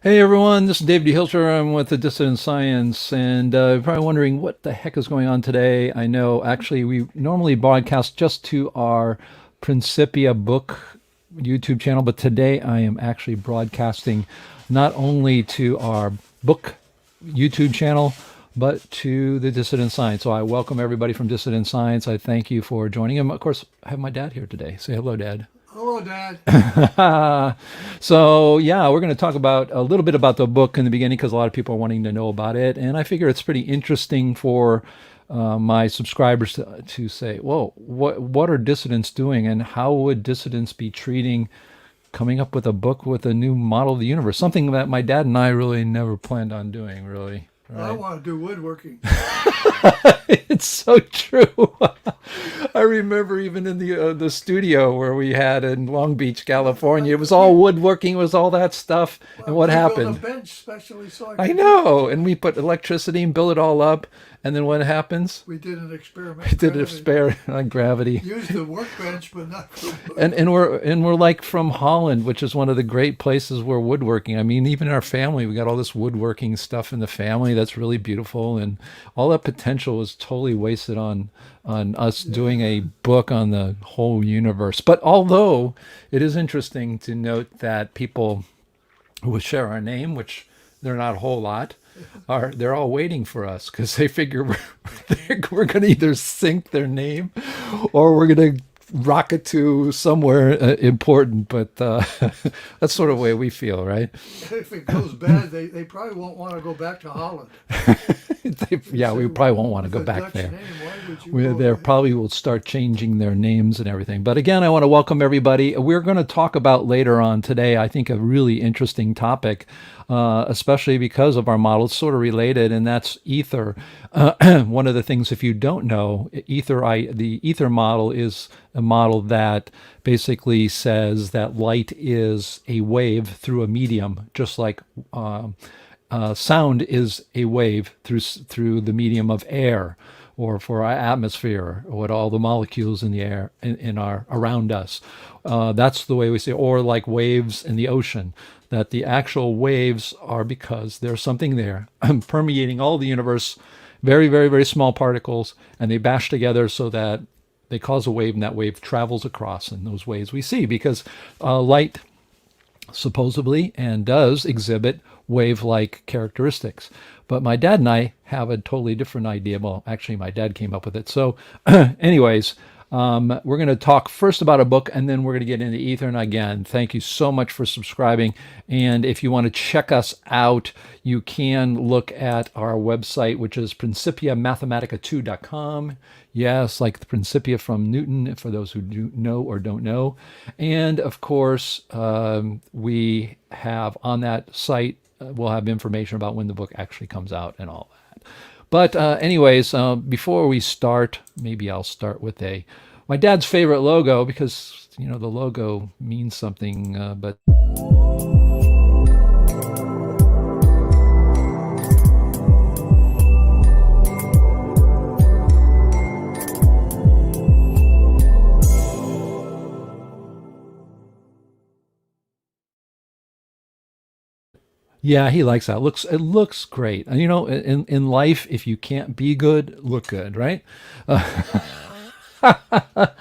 Hey everyone, this is David Hilster. I'm with the Dissident Science, and you're probably wondering what the heck is going on today. I know actually we normally broadcast just to our Principia book YouTube channel, but today I am actually broadcasting not only to our book YouTube channel, but to the Dissident Science. So I welcome everybody from Dissident Science. I thank you for joining him. Of course, I have my dad here today. Say hello, Dad. Hello, Dad. So yeah, we're going to talk about a little bit about the book in the beginning because a lot of people are wanting to know about it, and I figure it's pretty interesting for my subscribers to say, "Whoa, what are dissidents doing, and how would dissidents be treating coming up with a book with a new model of the universe?" Something that my dad and I really never planned on doing, really. I Right? want to do woodworking. It's so true. I remember even in the studio where we had in Long Beach, California, it was all We woodworking, it was all that stuff. And what we built a happened? bench specially so I I could do know. this. And we put electricity and build it all up. And then what happens? We did an We experiment, did a gravity. spare on gravity. Used the workbench, but not for And wood. and we're like from Holland, which is one of the great places where woodworking. I mean, even in our family, we got all this woodworking stuff in the family that's really beautiful, and all that potential was totally wasted on us doing a book on the whole universe. But although it is interesting to note that people who share our name, which they're not a whole lot, are they're all waiting for us because they figure we're going to either sink their name or we're going to rocket to somewhere important. But that's sort of the way we feel, right? If it goes bad, they probably won't want to go back to Holland. They Yeah, say, we probably won't want to with go a back Dutch there. name, why would you We go there there? probably will start changing their names and everything. But again, I want to welcome everybody. We're going to talk about later on today, I think, a really interesting topic, especially because of our model. It's sort of related, and that's ether. One of the things, if you don't know, the ether model is a model that basically says that light is a wave through a medium, just like sound is a wave through the medium of air, or for our atmosphere, or what all the molecules in the air in our around us. That's the way we say, or like waves in the ocean. That the actual waves are because there's something there permeating all the universe, very, very, very small particles, and they bash together so that they cause a wave, and that wave travels across, and those waves we see because light supposedly and does exhibit wave like characteristics. But my dad and I have a totally different idea. Well, actually, my dad came up with it. So, anyways, we're going to talk first about a book and then we're going to get into ether. And again, thank you so much for subscribing. And if you want to check us out, you can look at our website, which is principiamathematica2.com. Yes, like the Principia from Newton, for those who do know or don't know. And of course, we have on that site, we'll have information about when the book actually comes out and all that. But anyways, before we start, maybe I'll start with my dad's favorite logo because the logo means something. But yeah, he likes that. It looks great. And in life, if you can't be good, look good, right? That's But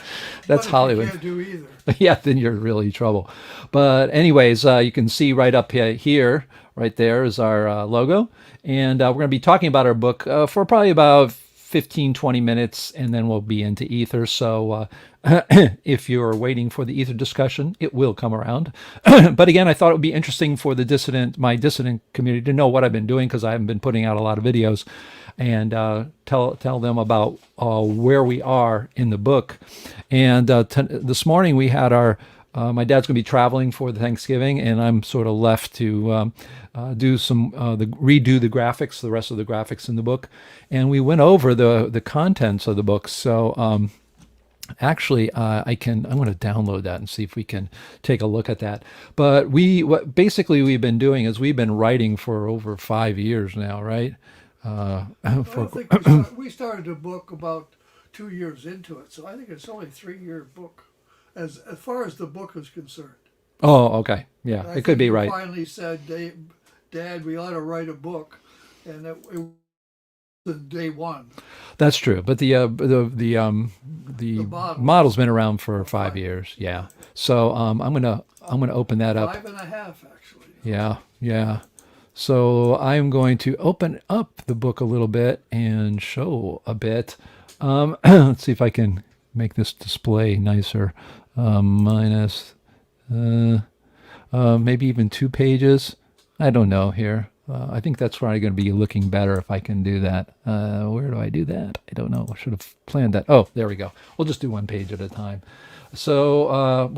if you Hollywood. can't do either, Yeah, then you're really in trouble. But anyways, you can see right up here, right there is our logo, and we're going to be talking about our book for probably about 15, 20 minutes, and then we'll be into ether. So if you're waiting for the ether discussion, it will come around. But again, I thought it would be interesting for my dissident community to know what I've been doing because I haven't been putting out a lot of videos, and tell them about where we are in the book. And this morning we had my dad's going to be traveling for the Thanksgiving, and I'm sort of left to redo the graphics, the rest of the graphics in the book, and we went over the contents of the book. So actually, I'm going to download that and see if we can take a look at that. But what basically we've been doing is we've been writing for over 5 years now, right? I For don't think we started a book about 2 years into it, so I think it's only a 3 year book, as far as the book is concerned. Oh, okay, yeah, And I it could think be you right. finally said Dad, we ought to write a book, and it was day one. That's true, but The the models, model's been around for 5 years. Yeah. So I'm gonna open that up. 5.5 actually. Yeah, yeah. So I'm going to open up the book a little bit and show a bit. Let's see if I can make this display nicer. Minus, uh, maybe even 2 pages. I don't know here. I think that's probably going to be looking better if I can do that. Where do I do that? I don't know. I should have planned that. Oh, there we go. We'll just do 1 page at a time. So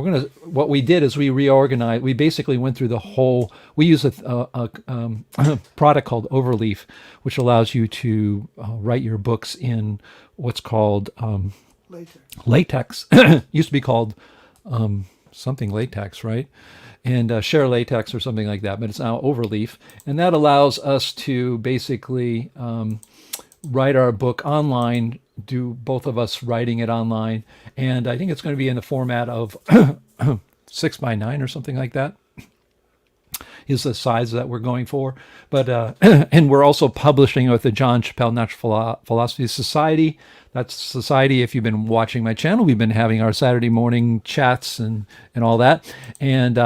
what we did is we reorganized. We basically went through the whole. We use a product called Overleaf, which allows you to write your books in what's called Later. latex. Used to be called something latex, right? And share latex or something like that, but it's now Overleaf, and that allows us to basically write our book online, do both of us writing it online, and I think it's going to be in the format of 6 by 9 or something like that is the size that we're going for. But and we're also publishing with the John Chappell Natural Philosophy Society. That's society. If you've been watching my channel, we've been having our Saturday morning chats and all that. And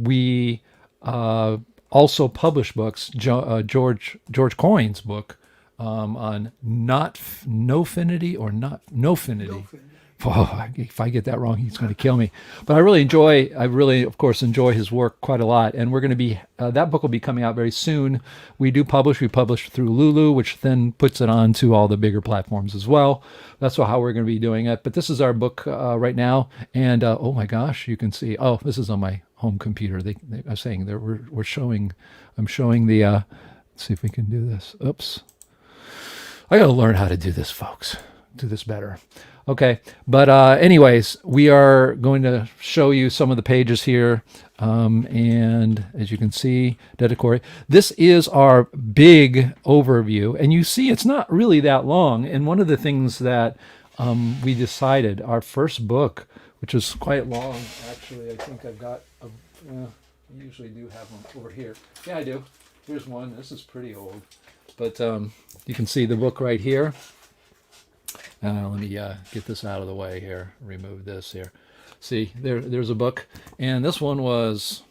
we also publish books. George Coyne's book on not no-finity or not no-finity. No fin- Oh, if I get that wrong, he's going to kill me. But I really, of course, enjoy his work quite a lot. And we're going to be, that book will be coming out very soon. We publish through Lulu, which then puts it on to all the bigger platforms as well. That's how we're going to be doing it. But this is our book right now. And oh my gosh, you can see, oh, this is on my home computer. I was saying that I'm showing the, let's see if we can do this. Oops. I got to learn how to do this, folks. Do this better. Okay, but anyways, we are going to show you some of the pages here, and as you can see, dedicatory. This is our big overview, and you see it's not really that long. And one of the things that we decided, our first book, which is quite long, actually, I think I've got, I usually do have them over here. Yeah, I do. Here's one. This is pretty old, but you can see the book right here. Let me get this out of the way here. Remove this here. See, there's a book. And this one was,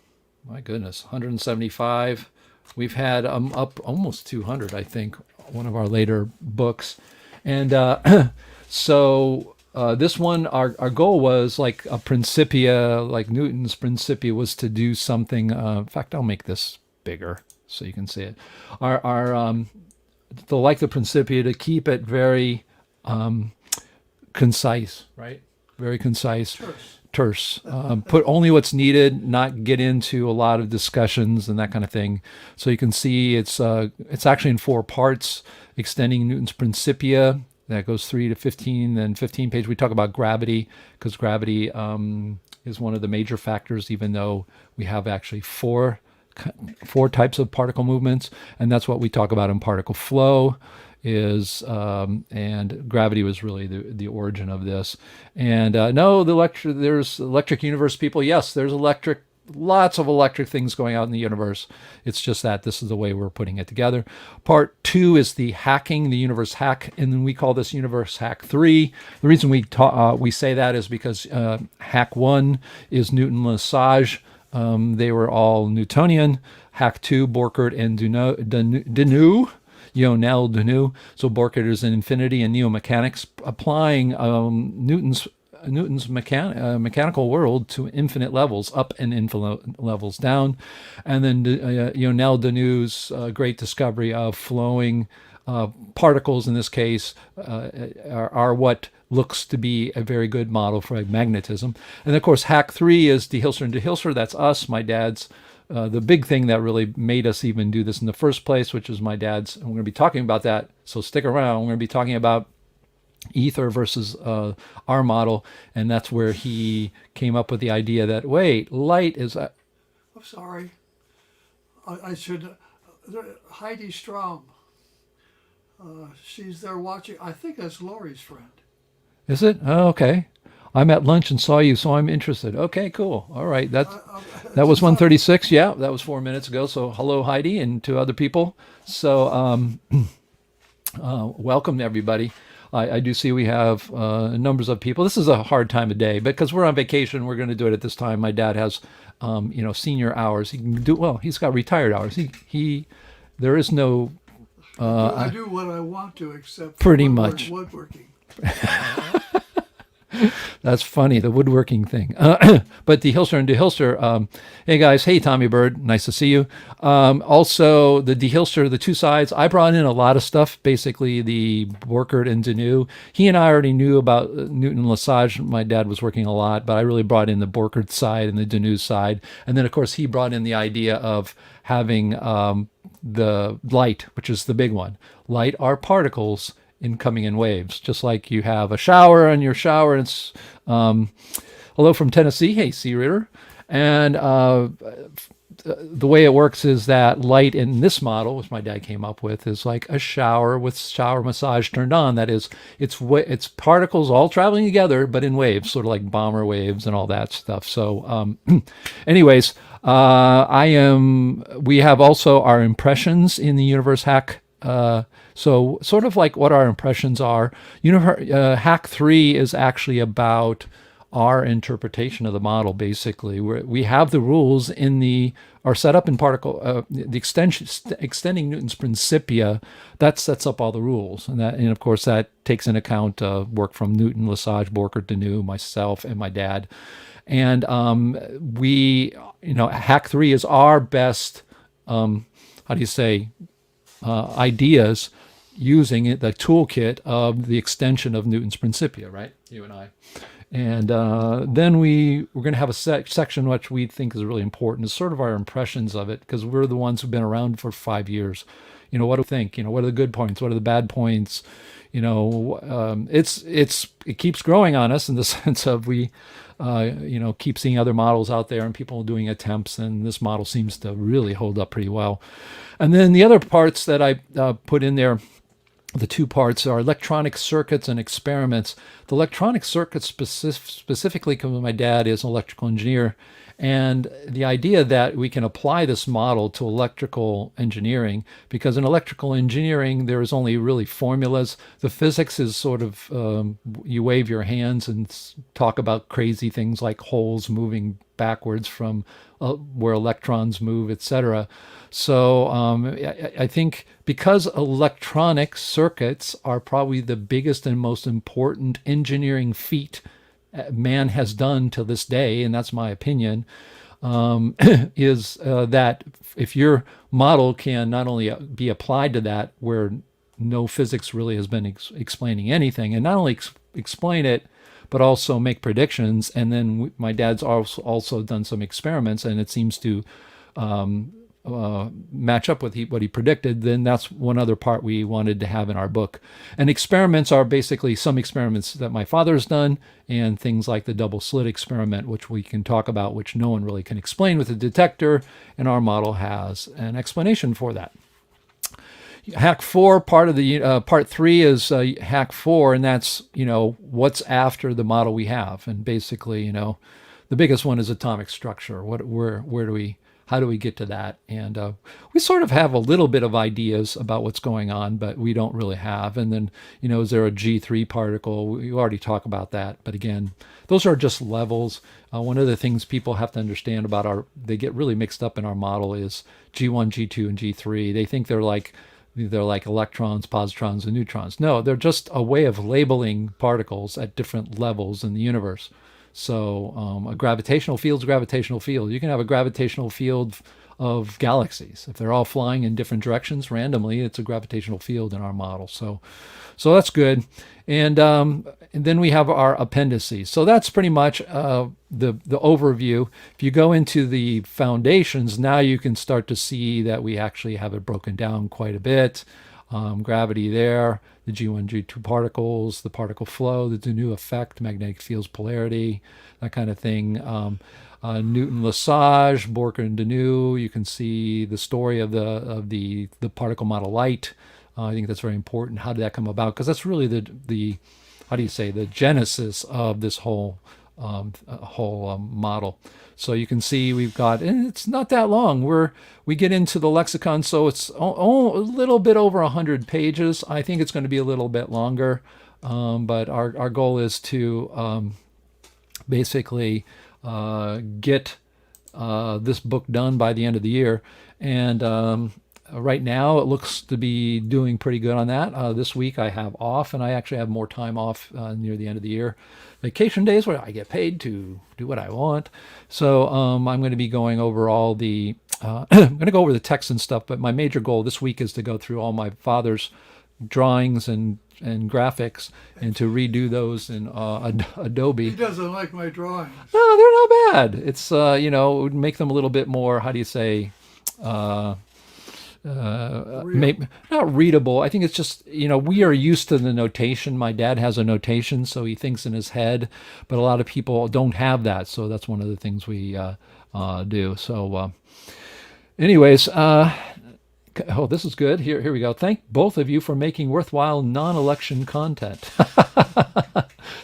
my goodness, 175. We've had up almost 200, I think, one of our later books. And so this one, our goal was like a Principia, like Newton's Principia was to do something. In fact, I'll make this bigger so you can see it. Like the Principia, to keep it very concise, right? Very concise, terse. Put only what's needed, not get into a lot of discussions and that kind of thing. So you can see it's actually in 4 parts, extending Newton's Principia. That goes 3 to 15, then 15 page. We talk about gravity because gravity is one of the major factors, even though we have actually four types of particle movements, and that's what we talk about in particle flow. And gravity was really the origin of this. And no, there's electric universe people. Yes, there's lots of electric things going out in the universe. It's just that this is the way we're putting it together. Part 2 is the hacking, the universe hack, and then we call this universe hack 3. The reason we say that is because hack 1 is Newton-Lesage. They were all Newtonian. Hack 2, Borchert and Deneu. Nell Deneu. So Borchert is in infinity and neomechanics, applying Newton's mechanical world to infinite levels, up and infinite levels down. And then Nell Deneu's great discovery of flowing particles, in this case, are what looks to be a very good model for magnetism. And of course, hack 3 is de Hilster and de Hilster. That's us, my dad's. The big thing that really made us even do this in the first place, which is my dad's, and we're going to be talking about that, so stick around. We're going to be talking about Aether versus our model, and that's where he came up with the idea that, wait, light is... I'm sorry. I should... Heidi Strom. She's there watching. I think that's Lori's friend. Is it? Oh, okay. I'm at lunch and saw you, so I'm interested. Okay, cool. All right, that was Just thought, 136. Yeah, that was 4 minutes ago. So hello, Heidi, and to other people. So welcome everybody. I do see we have numbers of people. This is a hard time of day because we're on vacation. We're going to do it at this time. My dad has, senior hours. He can do well. He's got retired hours. There is no I do what I want to, except for pretty much. woodworking. That's funny, the woodworking thing. But the Hilster and DeHilster, hey guys, hey Tommy Bird, nice to see you. Also, the DeHilster, the two sides, I brought in a lot of stuff, basically the Borkert and Danu. He and I already knew about Newton Lesage. My dad was working a lot, but I really brought in the Borkert side and the Danu side. And then, of course, he brought in the idea of having the light, which is the big one. Light are particles incoming in waves, just like you have a shower and your shower. It's hello from Tennessee. Hey, C. Ritter. And the way it works is that light in this model, which my dad came up with, is like a shower with shower massage turned on. That is, it's particles all traveling together, but in waves, sort of like bomber waves and all that stuff. So, anyways, we have also our impressions in the universe hack. So sort of like what our impressions are. Hack 3 is actually about our interpretation of the model. Basically, we have the rules are set up in particle the extending Newton's Principia. That sets up all the rules, and of course that takes into account work from Newton, Lesage, Borkert, Danu, myself, and my dad. And Hack 3 is our best. How do you say? Ideas using the toolkit of the extension of Newton's Principia, right? You and I. And then we're going to have a section which we think is really important. It's sort of our impressions of it, because we're the ones who've been around for 5 years. What do we think? What are the good points? What are the bad points? It keeps growing on us in the sense of we keep seeing other models out there and people doing attempts, and this model seems to really hold up pretty well. And then the other parts that I put in there, the two parts are electronic circuits and experiments. The electronic circuits specifically, because my dad is an electrical engineer, and the idea that we can apply this model to electrical engineering, because in electrical engineering there is only really formulas. The physics is sort of you wave your hands and talk about crazy things like holes moving backwards from where electrons move, etc. So I think because electronic circuits are probably the biggest and most important engineering feat man has done to this day, and that's my opinion, is that if your model can not only be applied to that where no physics really has been explaining anything, and not only explain it, but also make predictions. And then my dad's also done some experiments, and it seems to match up with what he predicted. Then that's one other part we wanted to have in our book. And experiments are basically some experiments that my father's done, and things like the double slit experiment, which we can talk about, which no one really can explain with a detector, and our model has an explanation for that. Hack 4, part 3 is Hack 4, and that's what's after the model we have. And basically, the biggest one is atomic structure. How do we get to that? And we sort of have a little bit of ideas about what's going on, but we don't really have. And then, is there a G3 particle? We already talked about that. But again, those are just levels. One of the things people have to understand about they get really mixed up in our model is G1, G2, and G3. They think they're like electrons, positrons, and neutrons. No, they're just a way of labeling particles at different levels in the universe. So a gravitational field is a gravitational field. You can have a gravitational field of galaxies. If they're all flying in different directions randomly, it's a gravitational field in our model. So that's good. And then we have our appendices. So that's pretty much the overview. If you go into the foundations, now you can start to see that we actually have it broken down quite a bit. Gravity there, the G1, G2 particles, the particle flow, the Danu effect, magnetic fields polarity, that kind of thing. Newton Lesage, Borkert and Danu. You can see the story of the particle model light. I think that's very important. How did that come about? Because that's really the how do you say, the genesis of this whole model. So you can see we've got, and it's not that long. We get into the lexicon, so it's a little bit over 100 pages. I think it's going to be a little bit longer, but our goal is to basically get this book done by the end of the year. And right now it looks to be doing pretty good on that. This week I have off, and I actually have more time off near the end of the year. Vacation days where I get paid to do what I want. So I'm going to be going over all the, I'm going to go over the text and stuff, but my major goal this week is to go through all my father's drawings and graphics and to redo those in Adobe. He doesn't like my drawings. No, they're not bad. It's, it would make them a little bit more, how do you say, not readable. I think it's just, we are used to the notation. My dad has a notation, so he thinks in his head, but a lot of people don't have that. So that's one of the things we do. So anyways, oh, this is good. Here we go. Thank both of you for making worthwhile non-election content.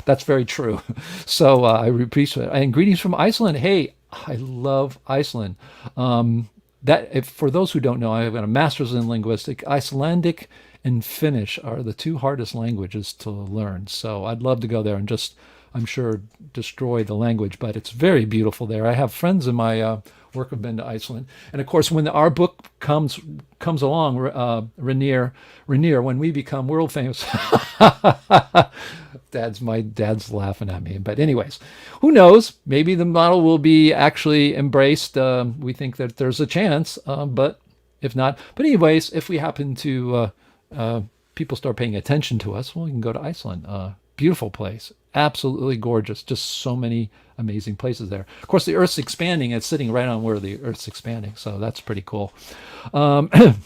That's very true. So I appreciate it. And greetings from Iceland. Hey, I love Iceland. For those who don't know, I have got a master's in linguistics. Icelandic and Finnish are the two hardest languages to learn. So I'd love to go there and just, I'm sure, destroy the language. But it's very beautiful there. I have friends in my work have been to Iceland, and of course, when our book comes along, Rainier, when we become world famous. My dad's laughing at me. But anyways, who knows? Maybe the model will be actually embraced. We think that there's a chance, but if not. But anyways, if we happen to, people start paying attention to us, well, we can go to Iceland. Beautiful place. Absolutely gorgeous. Just so many amazing places there. Of course, the Earth's expanding. It's sitting right on where the Earth's expanding. So that's pretty cool. Let's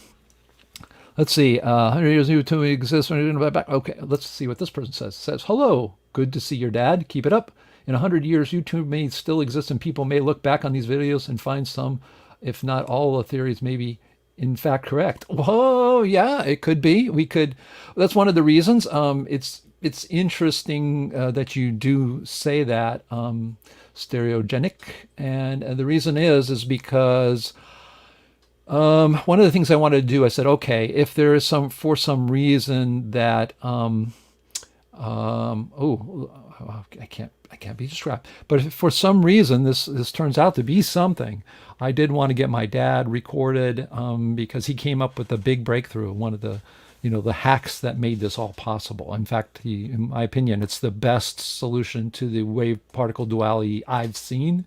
see. 100 years YouTube exists. Okay, let's see what this person says. It says, hello. Good to see your dad. Keep it up. In 100 years, YouTube may still exist, and people may look back on these videos and find some, if not all, the theories may be in fact correct. Whoa, yeah, it could be. We could. That's one of the reasons. It's interesting that you do say that, stereogenic, and the reason is because one of the things I wanted to do, I said, okay, if there is for some reason that I can't be described, but if for some reason this turns out to be something, I did want to get my dad recorded because he came up with a big breakthrough, one of the the hacks that made this all possible. In fact, in my opinion, it's the best solution to the wave particle duality I've seen.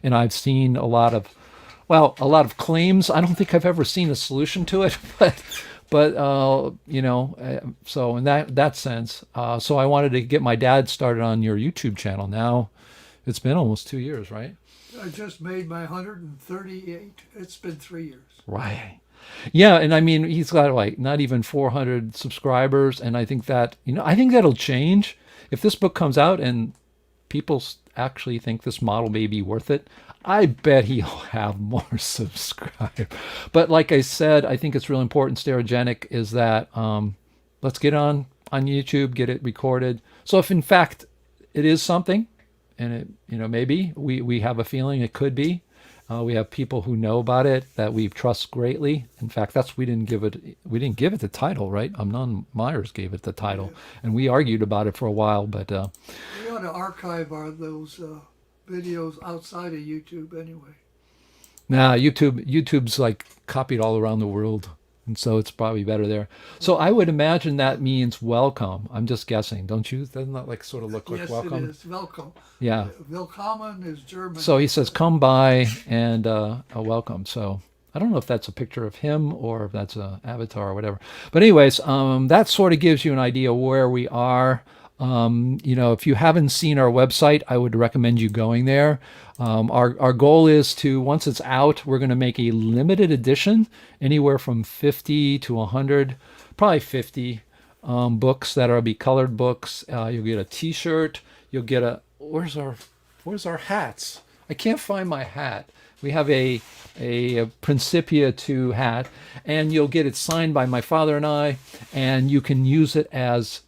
And I've seen a lot of claims. I don't think I've ever seen a solution to it, but so in that sense, so I wanted to get my dad started on your YouTube channel. Now it's been almost 2 years, right? I just made my 138. It's been 3 years. Right. Yeah, and I mean, he's got like not even 400 subscribers, and I think that, I think that'll change if this book comes out and people actually think this model may be worth it. I bet he'll have more subscribers. But like I said, I think it's real important, stereogenic, is that let's get on YouTube, get it recorded. So if in fact it is something, and it, maybe we have a feeling it could be. We have people who know about it that we trust greatly. In fact, we didn't give it the title, right? Amnon Myers gave it the title, and we argued about it for a while. But we ought to archive those videos outside of YouTube anyway. Nah, YouTube's like copied all around the world, and so it's probably better there. So I would imagine that means welcome. I'm just guessing, don't you? Doesn't that like sort of look like welcome? Yes, it is. Welcome. Yeah. Willkommen is German. So he says, come by and a welcome. So I don't know if that's a picture of him or if that's an avatar or whatever. But anyways, that sort of gives you an idea where we are. If you haven't seen our website, I would recommend you going there. Our goal is to, once it's out, we're going to make a limited edition, anywhere from 50 to 100, probably 50 books that'll be colored books. You'll get a T-shirt. You'll get where's our hats? I can't find my hat. We have a Principia 2 hat, and you'll get it signed by my father and I, and you can use it as,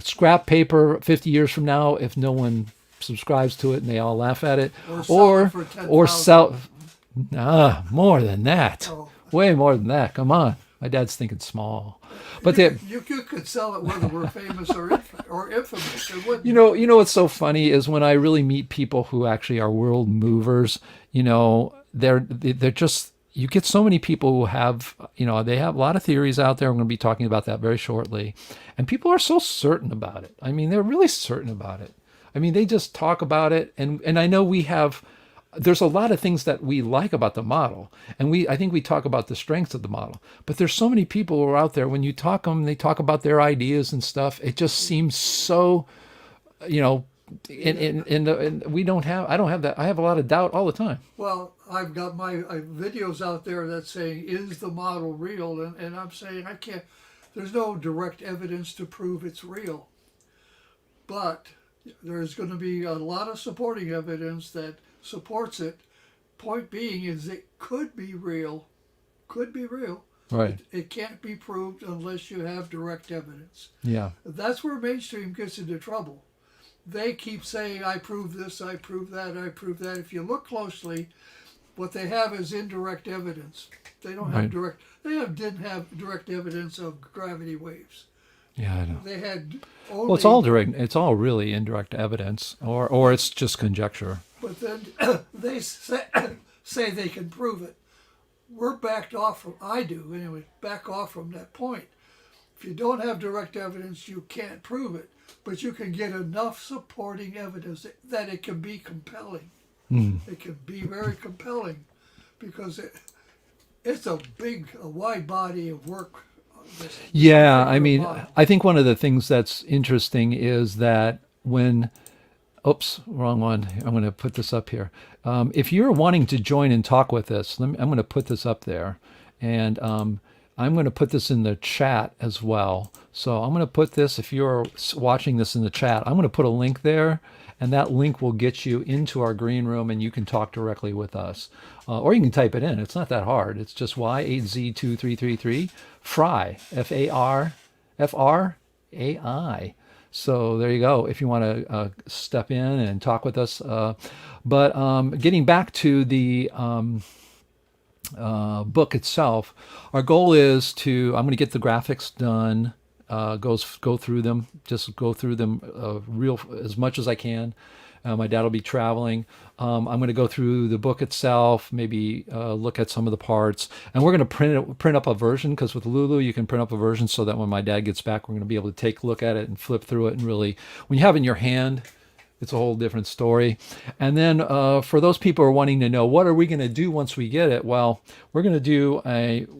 scrap paper 50 years from now if no one subscribes to it and they all laugh at it, Or sell it or for 10,000. or sell more than that, Oh. way more than that. Come on, my dad's thinking small, but they, You could sell it whether we're famous or infamous. It wouldn't. you know what's so funny is when I really meet people who actually are world movers. They're just, you get so many people who have, they have a lot of theories out there. I'm going to be talking about that very shortly, and people are so certain about it. I mean, they're really certain about it. I mean, they just talk about it, and I know there's a lot of things that we like about the model, and I think we talk about the strengths of the model, but there's so many people who are out there, when you talk to them, they talk about their ideas and stuff. It just seems so, you know, and we don't have, I don't have that. I have a lot of doubt all the time. Well, I've got my videos out there that's saying, is the model real? And I'm saying I can't, there's no direct evidence to prove it's real. But there's going to be a lot of supporting evidence that supports it. Point being is it could be real. Could be real. Right. It can't be proved unless you have direct evidence. Yeah. That's where mainstream gets into trouble. They keep saying, I prove this, I prove that, I prove that. If you look closely, what they have is indirect evidence. They don't have Right. didn't have direct evidence of gravity waves. Yeah, I know. They had only. Well, it's all direct. It's all really indirect evidence, or it's just conjecture. But then they say they can prove it. We're backed off from, I do anyway, back off from that point. If you don't have direct evidence, you can't prove it. But you can get enough supporting evidence that it can be compelling. It can be very compelling because it's a wide body of work. Yeah, I mean, Model. I think one of the things that's interesting is that when, oops, wrong one. I'm going to put this up here. If you're wanting to join and talk with us, I'm going to put this up there, and I'm going to put this in the chat as well. So I'm going to put this, if you're watching this in the chat, I'm going to put a link there, and that link will get you into our green room, and you can talk directly with us. Or you can type it in. It's not that hard. It's just Y8Z2333 Fry, Frai. So there you go, if you want to step in and talk with us. But getting back to the book itself, our goal is to, I'm going to get the graphics done, go through them, just go through them real as much as I can. My dad will be traveling. I'm going to go through the book itself, maybe look at some of the parts, and we're going to print up a version, because with Lulu you can print up a version so that when my dad gets back, we're going to be able to take a look at it and flip through it, and really, when you have it in your hand, it's a whole different story. And then for those people who are wanting to know, what are we going to do once we get it? Well, we're going to do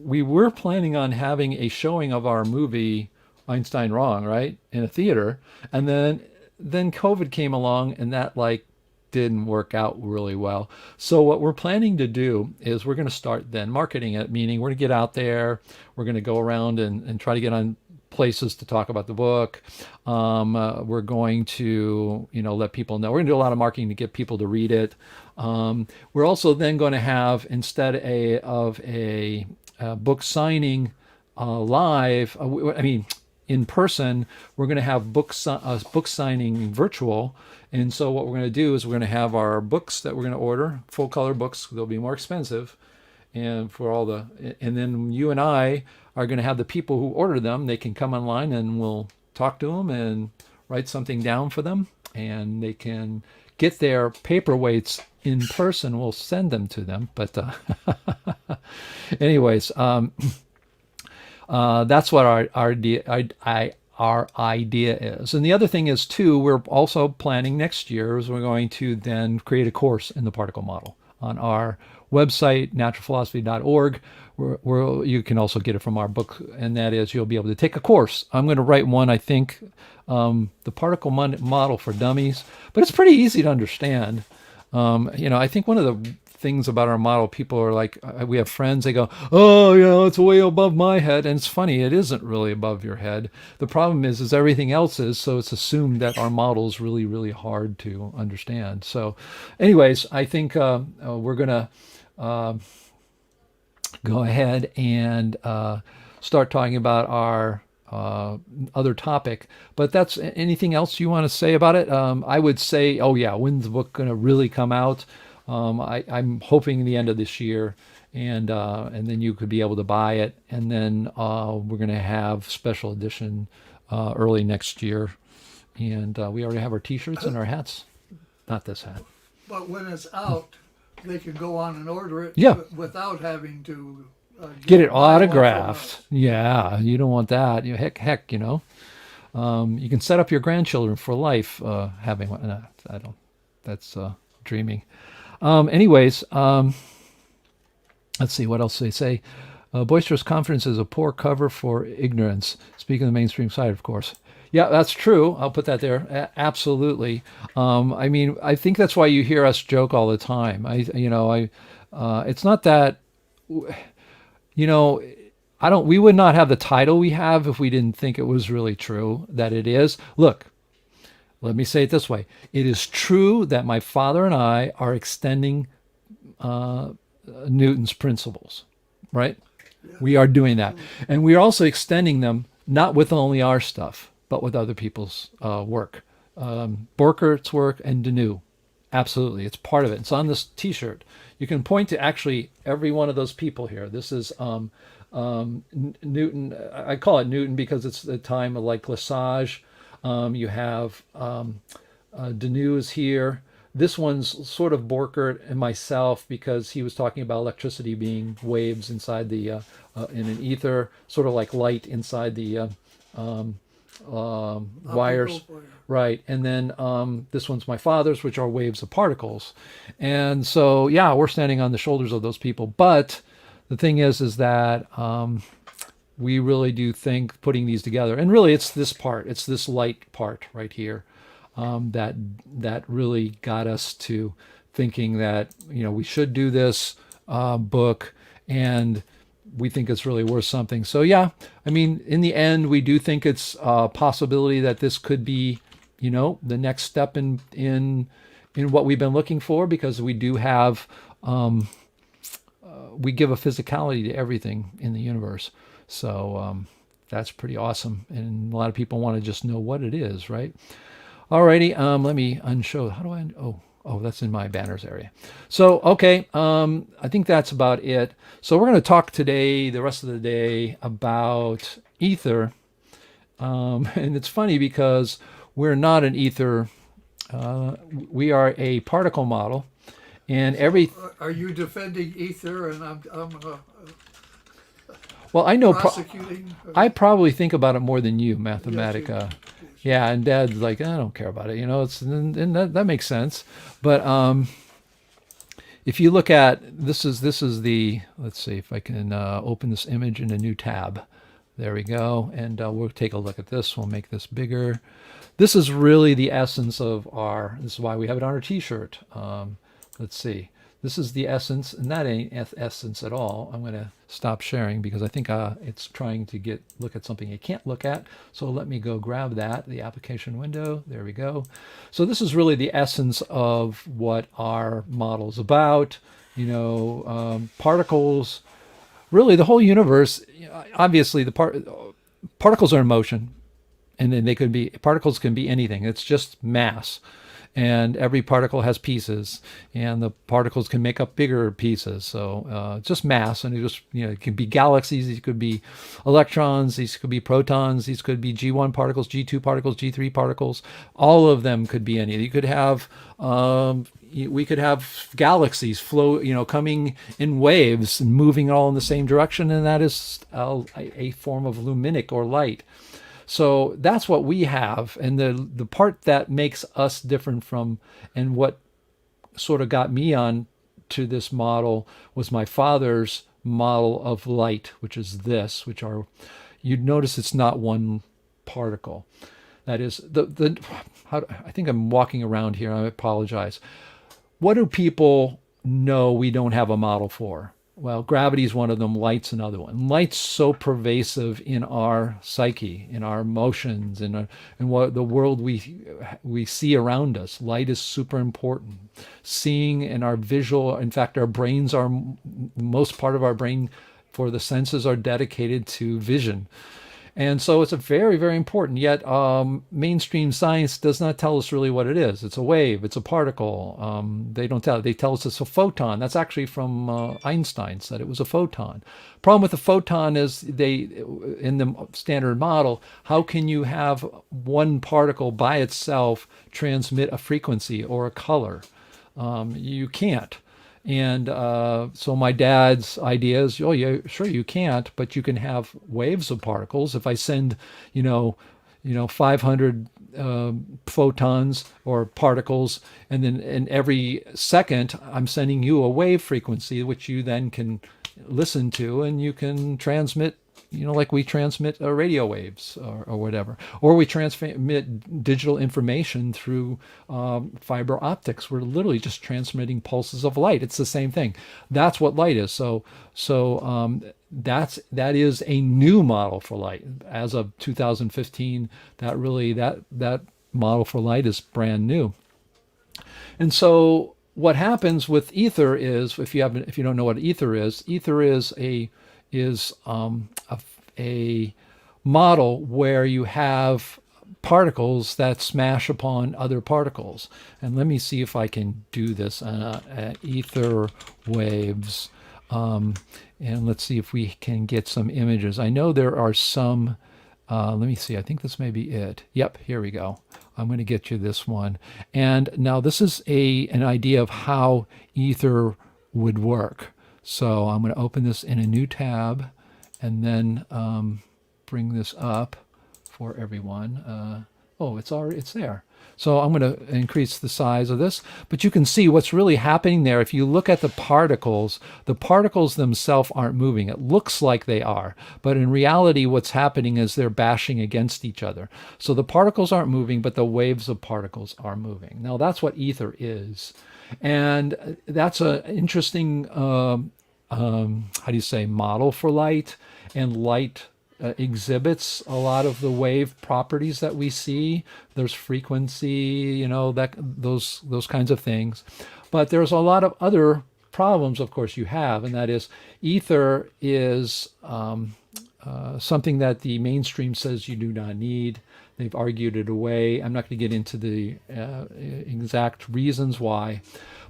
we were planning on having a showing of our movie Einstein Wrong, right, in a theater, and then COVID came along, and that didn't work out really well. So what we're planning to do is we're going to start then marketing it, meaning we're going to get out there, we're going to go around and try to get on places to talk about the book. We're going to, let people know. We're going to do a lot of marketing to get people to read it. We're also then going to have, instead of a book signing live, in person, we're going to have book signing virtual. And so what we're going to do is we're going to have our books that we're going to order, full color books. They'll be more expensive. And then you and I are going to have the people who order them. They can come online and we'll talk to them and write something down for them. And they can get their paperweights in person. We'll send them to them. But anyways, that's what our idea is. And the other thing is, too, we're also planning next year is we're going to then create a course in the particle model on our website, naturalphilosophy.org, where you can also get it from our book, and that is you'll be able to take a course. I'm going to write one, I think, the particle model for dummies, but it's pretty easy to understand. I think one of the things about our model, people are like, we have friends, they go, oh, it's way above my head. And it's funny, it isn't really above your head. The problem is everything else is, so it's assumed that our model is really, really hard to understand. So anyways, I think we're going to go ahead and start talking about our other topic. But that's anything else you want to say about it? I would say, oh yeah, when's the book going to really come out? I'm hoping the end of this year, and then you could be able to buy it, and then we're going to have special edition early next year, and we already have our T-shirts and our hats. Not this hat. But when it's out, they can go on and order it Yeah. without having to Get it buy one from autographed. us. Yeah, you don't want that. Heck, you know. You can set up your grandchildren for life having one. I don't. That's dreaming. Anyways, let's see what else they say. Boisterous confidence is a poor cover for ignorance. Speaking of the mainstream side, of course. Yeah, that's true. I'll put that there. Absolutely. I mean, I think that's why you hear us joke all the time. It's not that, you know, I don't. We would not have the title we have if we didn't think it was really true that it is. Look, let me say it this way: it is true that my father and I are extending Newton's principles, right? We are doing that. And we are also extending them not with only our stuff, but with other people's work. Borchert's work and Denew. Absolutely. It's part of it. It's on this T-shirt. You can point to actually every one of those people here. This is Newton. I call it Newton because it's the time of like Lesage. You have Denew is here. This one's sort of Borchert and myself because he was talking about electricity being waves inside the in an ether, sort of like light inside the wires. Right. And then this one's my father's, which are waves of particles. And so, yeah, we're standing on the shoulders of those people. But the thing is that we really do think putting these together, and really it's this part, it's this light part right here. That really got us to thinking that, you know, we should do this book, and we think it's really worth something. So yeah, I mean, in the end, we do think it's a possibility that this could be, you know, the next step in what we've been looking for, because we do have we give a physicality to everything in the universe. So that's pretty awesome, and a lot of people want to just know what it is, right? Alrighty, let me unshow. How do I? Oh, that's in my banners area. So, okay, I think that's about it. So we're going to talk today, the rest of the day, about ether. And it's funny because we're not an ether. We are a particle model, and every. Are you defending ether and I'm Well, I know. prosecuting? I probably think about it more than you, Mathematica. Yes, Yeah, and Dad's like, I don't care about it. You know, and that makes sense. But if you look at this is the, let's see if I can open this image in a new tab. There we go, and we'll take a look at this. We'll make this bigger. This is really the essence of our. This is why we have it on our T-shirt. Let's see. This is the essence, and that ain't essence at all. I'm going to stop sharing because I think it's trying to look at something it can't look at. So let me go grab that, the application window. There we go. So this is really the essence of what our model's about. You know, particles, really the whole universe. Obviously, particles are in motion, and then particles can be anything. It's just mass. And every particle has pieces, and the particles can make up bigger pieces. So just mass, and it can be galaxies. These could be electrons. These could be protons. These could be G1 particles, G2 particles, G3 particles. All of them could be any. You could have. We could have galaxies flow, coming in waves and moving all in the same direction, and that is a form of luminic or light. So that's what we have, and the part that makes us different from, and what sort of got me on to this model was my father's model of light, which is this, you'd notice it's not one particle. That is I think I'm walking around here. I apologize. What do people know we don't have a model for? Well, gravity is one of them, light's another one. Light's so pervasive in our psyche, in our emotions, in what the world we see around us. Light is super important. Seeing and our visual, in fact, our brains most part of our brain for the senses are dedicated to vision. And so it's a very, very important. Yet mainstream science does not tell us really what it is. It's a wave. It's a particle. They don't tell. They tell us it's a photon. That's actually from Einstein said it was a photon. Problem with the photon is in the standard model, how can you have one particle by itself transmit a frequency or a color? You can't. And so my dad's idea is, oh yeah, sure you can't, but you can have waves of particles. If I send, you know, 500 photons or particles, and then in every second I'm sending you a wave frequency, which you then can listen to, and you can transmit, like we transmit radio waves or whatever, or we transmit digital information through fiber optics. We're literally just transmitting pulses of light. It's the same thing. That's what light is. That is a new model for light as of 2015. That model for light is brand new. And so what happens with ether is, if you don't know what ether is a model where you have particles that smash upon other particles. And let me see if I can do this. Ether waves. And let's see if we can get some images. I know there are some. Let me see. I think this may be it. Yep, here we go. I'm going to get you this one. And now this is an idea of how ether would work. So I'm going to open this in a new tab and then bring this up for everyone. It's there. So I'm going to increase the size of this, but you can see what's really happening there. If you look at the particles themselves aren't moving. It looks like they are, but in reality, what's happening is they're bashing against each other. So the particles aren't moving, but the waves of particles are moving. Now that's what ether is. And that's an interesting, model for light. And light exhibits a lot of the wave properties that we see. There's frequency, those kinds of things. But there's a lot of other problems, of course, you have, and that is ether is something that the mainstream says you do not need. They've argued it away. I'm not going to get into the exact reasons why,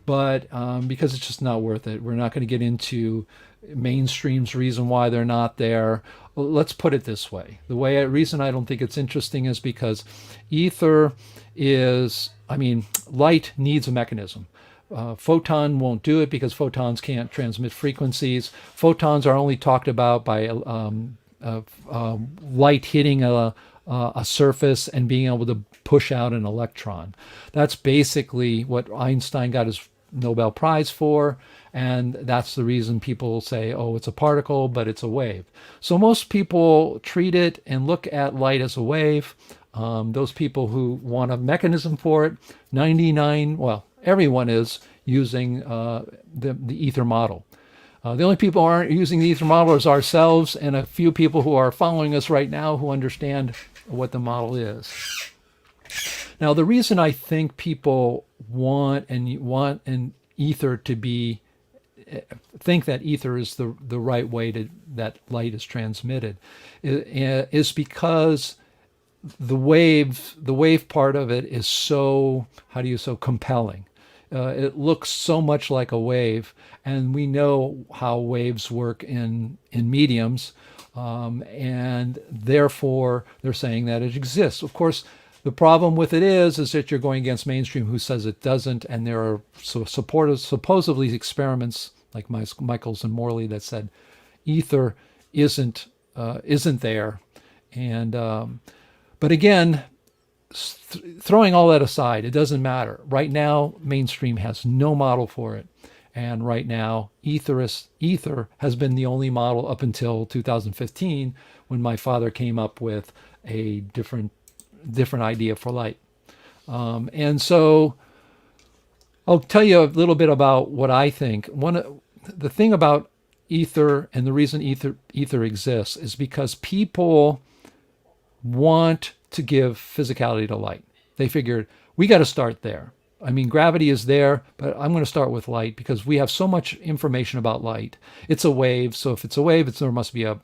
but because it's just not worth it. We're not going to get into mainstream's reason why they're not there. Let's put it this way. The reason I don't think it's interesting is because ether light needs a mechanism. Photon won't do it because photons can't transmit frequencies. Photons are only talked about by light hitting a surface and being able to push out an electron. That's basically what Einstein got his Nobel Prize for, and that's the reason people say, oh, it's a particle, but it's a wave. So most people treat it and look at light as a wave. Those people who want a mechanism for it, everyone is using the ether model. The only people who aren't using the ether model is ourselves and a few people who are following us right now who understand what the model is. Now, the reason I think people want an ether to be, think that ether is the right way that light is transmitted, is because the wave part of it is so compelling. It looks so much like a wave, and we know how waves work in mediums, and therefore they're saying that it exists. Of course, the problem with it is that you're going against mainstream, who says it doesn't, and there are supposedly experiments like Michaels and Morley that said ether isn't there, and but again, throwing all that aside, it doesn't matter. Right now, mainstream has no model for it. And right now, ether has been the only model up until 2015, when my father came up with a different idea for light. And so I'll tell you a little bit about what I think. The thing about ether, and the reason ether exists, is because people want to give physicality to light. They figured we got to start there. I mean, gravity is there, but I'm going to start with light because we have so much information about light. It's a wave, so if it's a wave, there must be a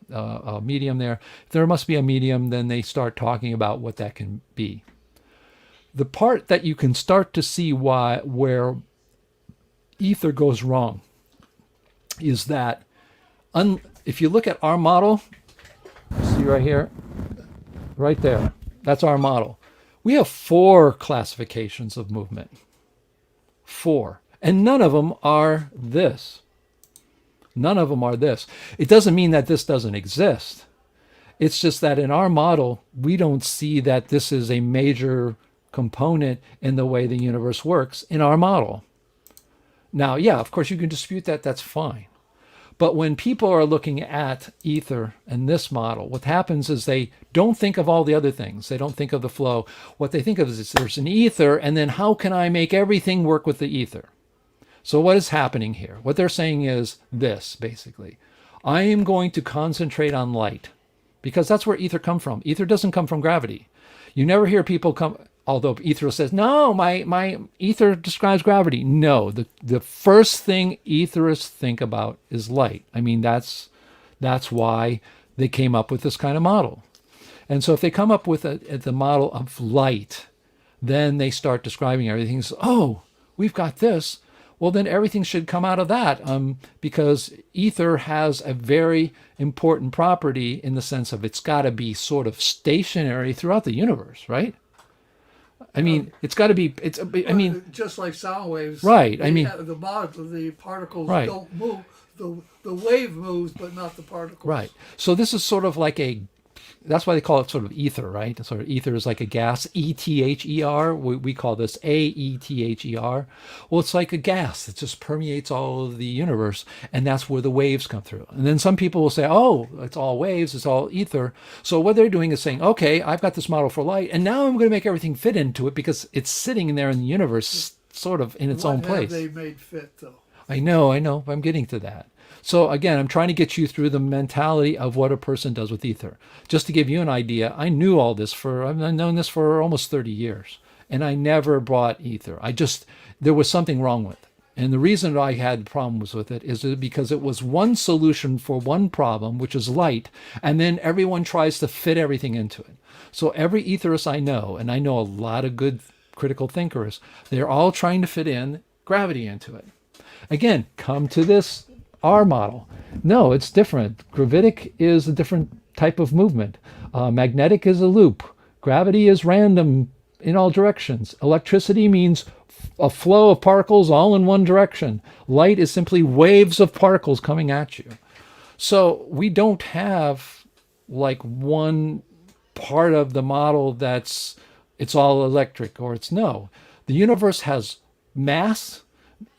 medium there. If there must be a medium, then they start talking about what that can be. The part that you can start to see where ether goes wrong is that if you look at our model, see right here, right there, that's our model. We have 4 classifications of movement. 4. And none of them are this. None of them are this. It doesn't mean that this doesn't exist. It's just that in our model, we don't see that this is a major component in the way the universe works in our model. Now, yeah, of course, you can dispute that. That's fine. But when people are looking at ether and this model, what happens is they don't think of all the other things. They don't think of the flow. What they think of is there's an ether, and then how can I make everything work with the ether? So what is happening here? What they're saying is this, basically. I am going to concentrate on light because that's where ether comes from. Ether doesn't come from gravity. You never hear people come, although ether says, no, my ether describes gravity. No, the first thing etherists think about is light. I mean, that's why they came up with this kind of model. And so if they come up with the model of light, then they start describing everything. So, oh, we've got this. Well, then everything should come out of that because ether has a very important property in the sense of it's got to be sort of stationary throughout the universe, right? I mean, it's got to be. I mean, just like sound waves, right? I mean, the particles right. don't move. The wave moves, but not the particles. Right. So this is sort of like that's why they call it sort of ether, right? Sort of ether is like a gas, ether. We call this aether. Well, it's like a gas that just permeates all of the universe, and that's where the waves come through. And then some people will say, oh, it's all waves, it's all ether. So what they're doing is saying, okay, I've got this model for light, and now I'm going to make everything fit into it because it's sitting in there in the universe sort of in its own place. What have they made fit, though? I know. I'm getting to that. So again, I'm trying to get you through the mentality of what a person does with ether. Just to give you an idea, I knew all this I've known this for almost 30 years, and I never brought ether. There was something wrong with it. And the reason I had problems with it is because it was one solution for one problem, which is light, and then everyone tries to fit everything into it. So every etherist I know, and I know a lot of good critical thinkers, they're all trying to fit in gravity into it. Again, come to this our model. No, it's different. Gravitic is a different type of movement. Magnetic is a loop. Gravity is random in all directions. Electricity means a flow of particles all in one direction. Light is simply waves of particles coming at you. So we don't have like one part of the model it's all electric or it's no. The universe has mass.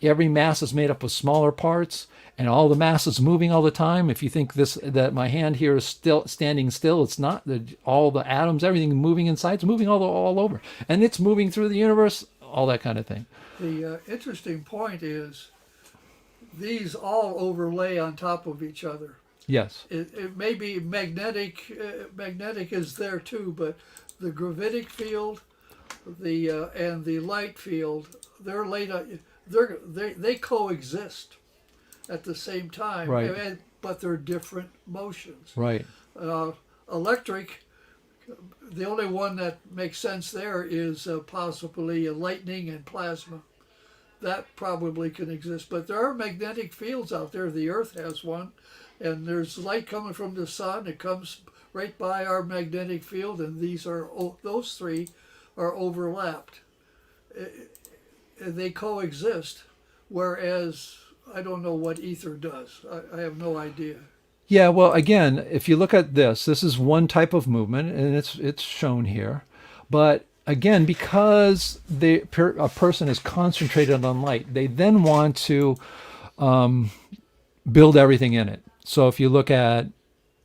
Every mass is made up of smaller parts, and all the mass is moving all the time. If you think that my hand here is still standing still, it's not. All the atoms, everything moving inside, it's moving all over, and it's moving through the universe, all that kind of thing. The interesting point is these all overlay on top of each other. Yes. It may be magnetic. Magnetic is there too, but the gravitic field, and the light field, they're laid on. They coexist at the same time, right? But they're different motions. Right. Electric, the only one that makes sense there is possibly lightning and plasma. That probably can exist, but there are magnetic fields out there. The Earth has one, and there's light coming from the sun. It comes right by our magnetic field, and those three are overlapped. They coexist, whereas I don't know what ether does. I have no idea. Yeah, well, again, if you look at this is one type of movement, and it's shown here. But again, because a person is concentrated on light, they then want to build everything in it. So if you look at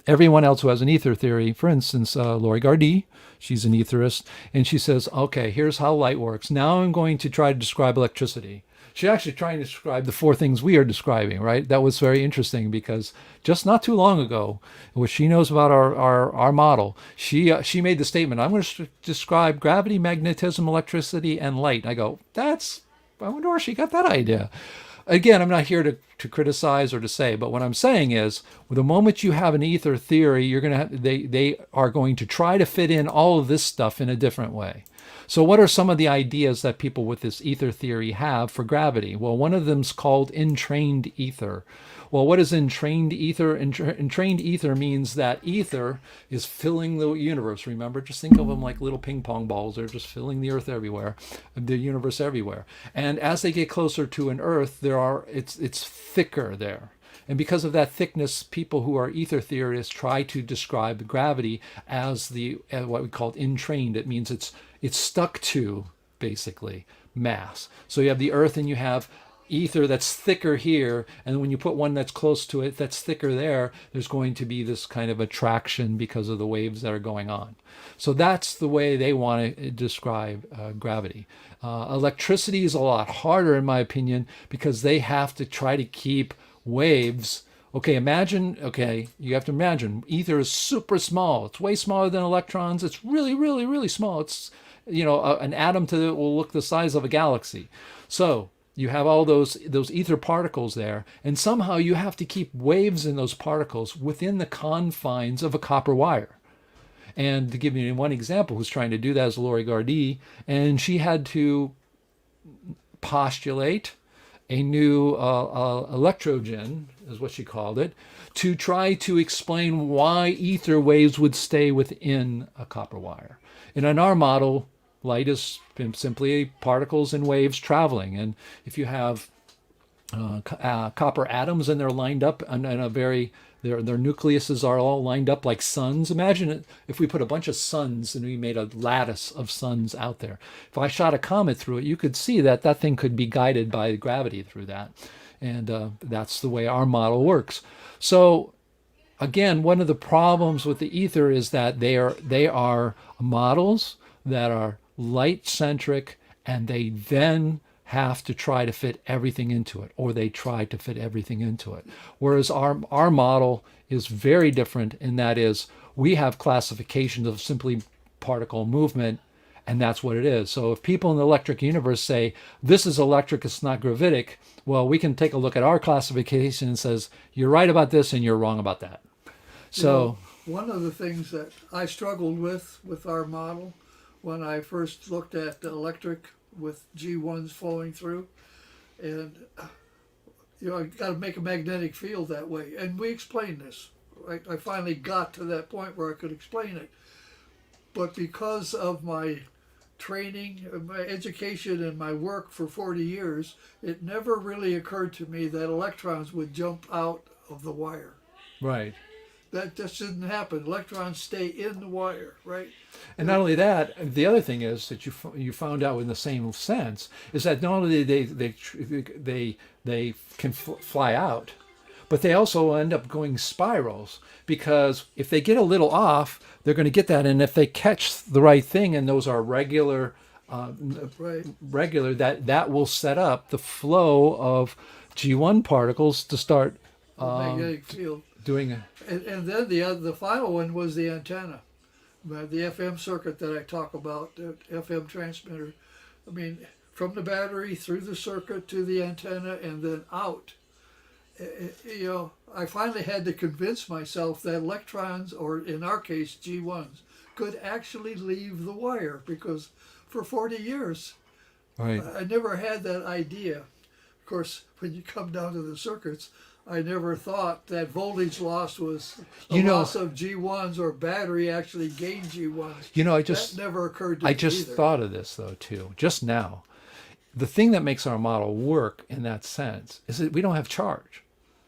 everyone else who has an ether theory, for instance, Lori Gardy, she's an etherist, and she says, okay, here's how light works. Now I'm going to try to describe electricity. She's actually trying to describe the four things we are describing, right? That was very interesting because just not too long ago, what she knows about our model, she made the statement, I'm going to describe gravity, magnetism, electricity, and light. I go, I wonder where she got that idea. Again, I'm not here to criticize or to say, but what I'm saying is, the moment you have an ether theory, you're going to have, they are going to try to fit in all of this stuff in a different way. So what are some of the ideas that people with this ether theory have for gravity? Well, one of them's called entrained ether. Well, what is entrained ether? Entrained ether means that ether is filling the universe. Remember, just think of them like little ping pong balls. They're just filling the earth everywhere, the universe everywhere. And as they get closer to an earth, it's thicker there. And because of that thickness, people who are ether theorists try to describe gravity as what we call entrained. It means it's stuck to, basically, mass. So you have the earth and you have ether that's thicker here, and when you put one that's close to it that's thicker there, there's going to be this kind of attraction because of the waves that are going on. So that's the way they want to describe gravity. Electricity is a lot harder, in my opinion, because they have to try to keep waves. You have to imagine ether is super small. It's way smaller than electrons. It's really, really, really small. It's, an atom to it will look the size of a galaxy. So you have all those ether particles there, and somehow you have to keep waves in those particles within the confines of a copper wire. And to give you one example, who's trying to do that is Lori Gardy, and she had to postulate a new electrogen, is what she called it, to try to explain why ether waves would stay within a copper wire. And in our model, light is simply particles and waves traveling. And if you have copper atoms and they're lined up in a very, their nucleuses are all lined up like suns. Imagine it, if we put a bunch of suns and we made a lattice of suns out there. If I shot a comet through it, you could see that thing could be guided by gravity through that. And that's the way our model works. So again, one of the problems with the ether is that they are models that are light-centric, and they then have to try to fit everything into it, or they try to fit everything into it. Whereas our model is very different, and that is we have classifications of simply particle movement, and that's what it is. So if people in the electric universe say, this is electric, it's not gravitic, well, we can take a look at our classification and says, you're right about this and you're wrong about that. So one of the things that I struggled with our model when I first looked at the electric with G1s flowing through, and I got to make a magnetic field that way, and we explained this. I finally got to that point where I could explain it, but because of my training, my education, and my work for 40 years, it never really occurred to me that electrons would jump out of the wire. right. That just didn't happen. Electrons stay in the wire, right? And not only that, the other thing is that you found out in the same sense is that not only they can fly out, but they also end up going spirals, because if they get a little off, they're going to get that, and if they catch the right thing, and those are regular, that will set up the flow of G1 particles to start magnetic field. doing it. And then the final one was the antenna, the FM circuit that I talk about, the FM transmitter. I mean, from the battery through the circuit to the antenna and then out. I finally had to convince myself that electrons, or in our case G1s, could actually leave the wire, because for 40 years Right. I never had that idea. Of course, when you come down to the circuits, I never thought that voltage loss was a loss of G1s, or battery actually gained G1s. That never occurred to me either. Thought of this though too, just now. The thing that makes our model work in that sense is that we don't have charge.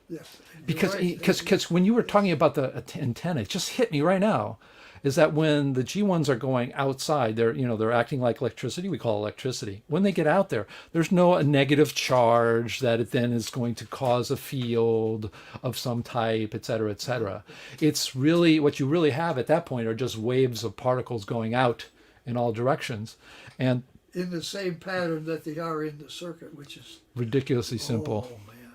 Yes. Because when you were talking about the antenna, it just hit me right now. is that when the G1s are going outside, they're acting like electricity. We call electricity. When they get out there, there's no a negative charge that it then is going to cause a field of some type, et cetera, et cetera. It's really what you really have at that point are just waves of particles going out in all directions, and in the same pattern that they are in the circuit, which is ridiculously simple. Oh man.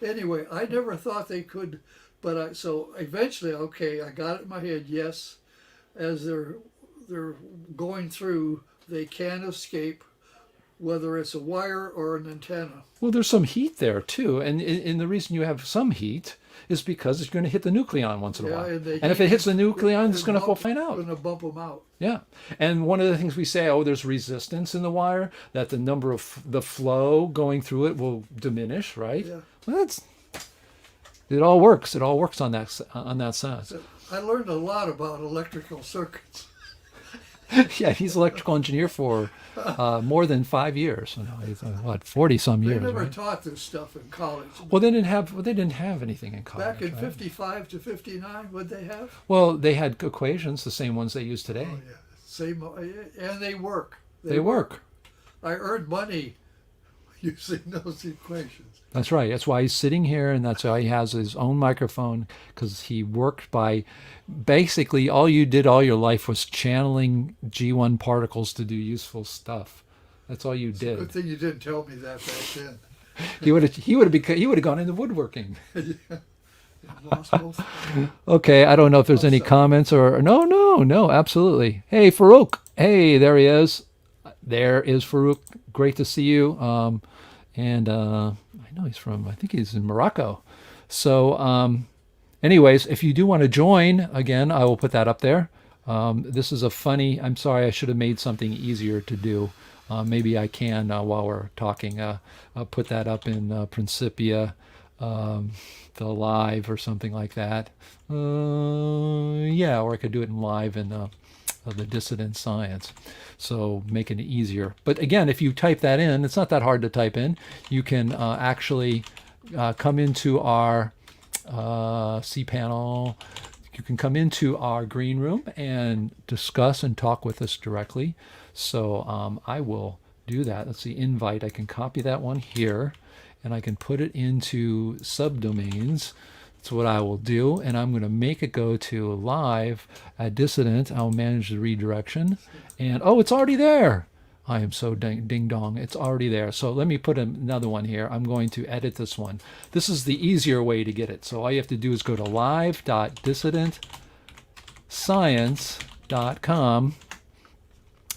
Anyway, I never thought they could, but so eventually, okay, I got it in my head. Yes, as they're going through, they can escape, whether it's a wire or an antenna. Well, there's some heat there too, and the reason you have some heat is because it's going to hit the nucleon once in a while. And if it hits the nucleon, it's going to go fine out. It's going to bump them out. Yeah. And one of the things we say, there's resistance in the wire, that the number of the flow going through it will diminish, right? Yeah. Well, it all works. It all works on that sense. I learned a lot about electrical circuits. Yeah, he's an electrical engineer for more than 5 years. He's, 40 some years. They never right? taught this stuff in college. Well, they didn't have anything in college. Back in right? 55 to 59, what'd they have? Well, they had equations, the same ones they use today. Oh yeah, same, and they work. They work. I earned money using those equations. That's right. That's why he's sitting here, and that's why he has his own microphone, because he worked by basically all you did all your life was channeling G1 particles to do useful stuff. That's all you did. Good thing you didn't tell me that back then. He would have gone into woodworking. Yeah. Lost both. Okay, I don't know if there's any comments or no, absolutely. Hey, Farouk. Hey, there he is. There is Farouk. Great to see you. And I know I think he's in Morocco. So, anyways, if you do want to join, again, I will put that up there. This is I'm sorry, I should have made something easier to do. Maybe I can while we're talking. I'll put that up in Principia, the live or something like that. Yeah, or I could do it in live in the dissident science. So making it easier. But again, if you type that in, it's not that hard to type in. You can actually come into our cPanel. You can come into our green room and discuss and talk with us directly. So I will do that. Let's see, invite. I can copy that one here, and I can put it into subdomains. That's what I will do, and I'm going to make it go to live at Dissident. I'll manage the redirection, and it's already there. I am so ding dong. It's already there. So let me put another one here. I'm going to edit this one. This is the easier way to get it. So all you have to do is go to live.dissidentscience.com,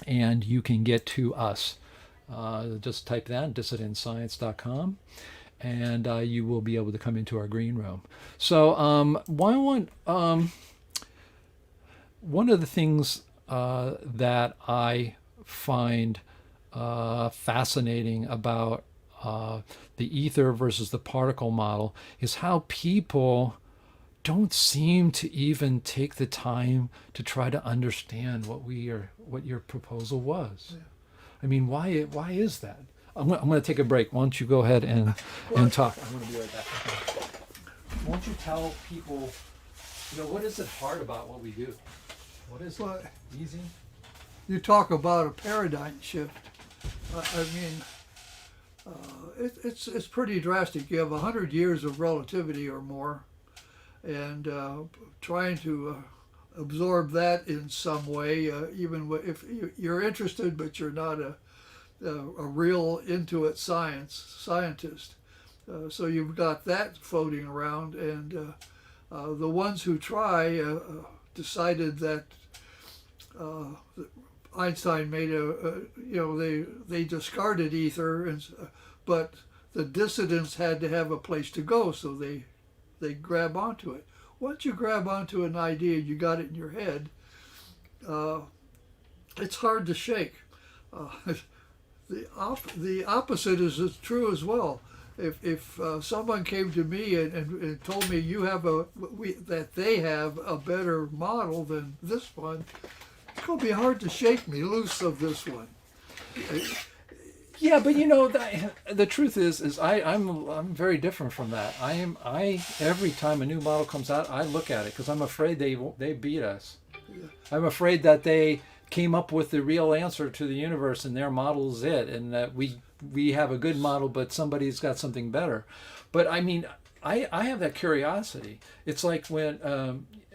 and you can get to us. Just type that, dissidentscience.com. And you will be able to come into our green room. So one of the things that I find fascinating about the ether versus the particle model is how people don't seem to even take the time to try to understand what your proposal was. Yeah. I mean, why is that? I'm going to take a break. Why don't you go ahead and talk? I'm going to be right back. Okay. Why don't you tell people, what is it hard about what we do? What is it easy? You talk about a paradigm shift. It's pretty drastic. You have 100 years of relativity or more, and trying to absorb that in some way, even if you're interested, but you're not a real intuit scientist. So you've got that floating around, and the ones who try decided that Einstein made they discarded ether, but the dissidents had to have a place to go, so they grab onto it. Once you grab onto an idea, you got it in your head, it's hard to shake. The opposite is true as well. If someone came to me and told me that they have a better model than this one, it's going to be hard to shake me loose of this one. Yeah, but the truth is I'm very different from that. I every time a new model comes out, I look at it because I'm afraid they beat us. I'm afraid that they came up with the real answer to the universe and their model is it, and that we have a good model, but somebody's got something better. But I mean, I have that curiosity. It's like when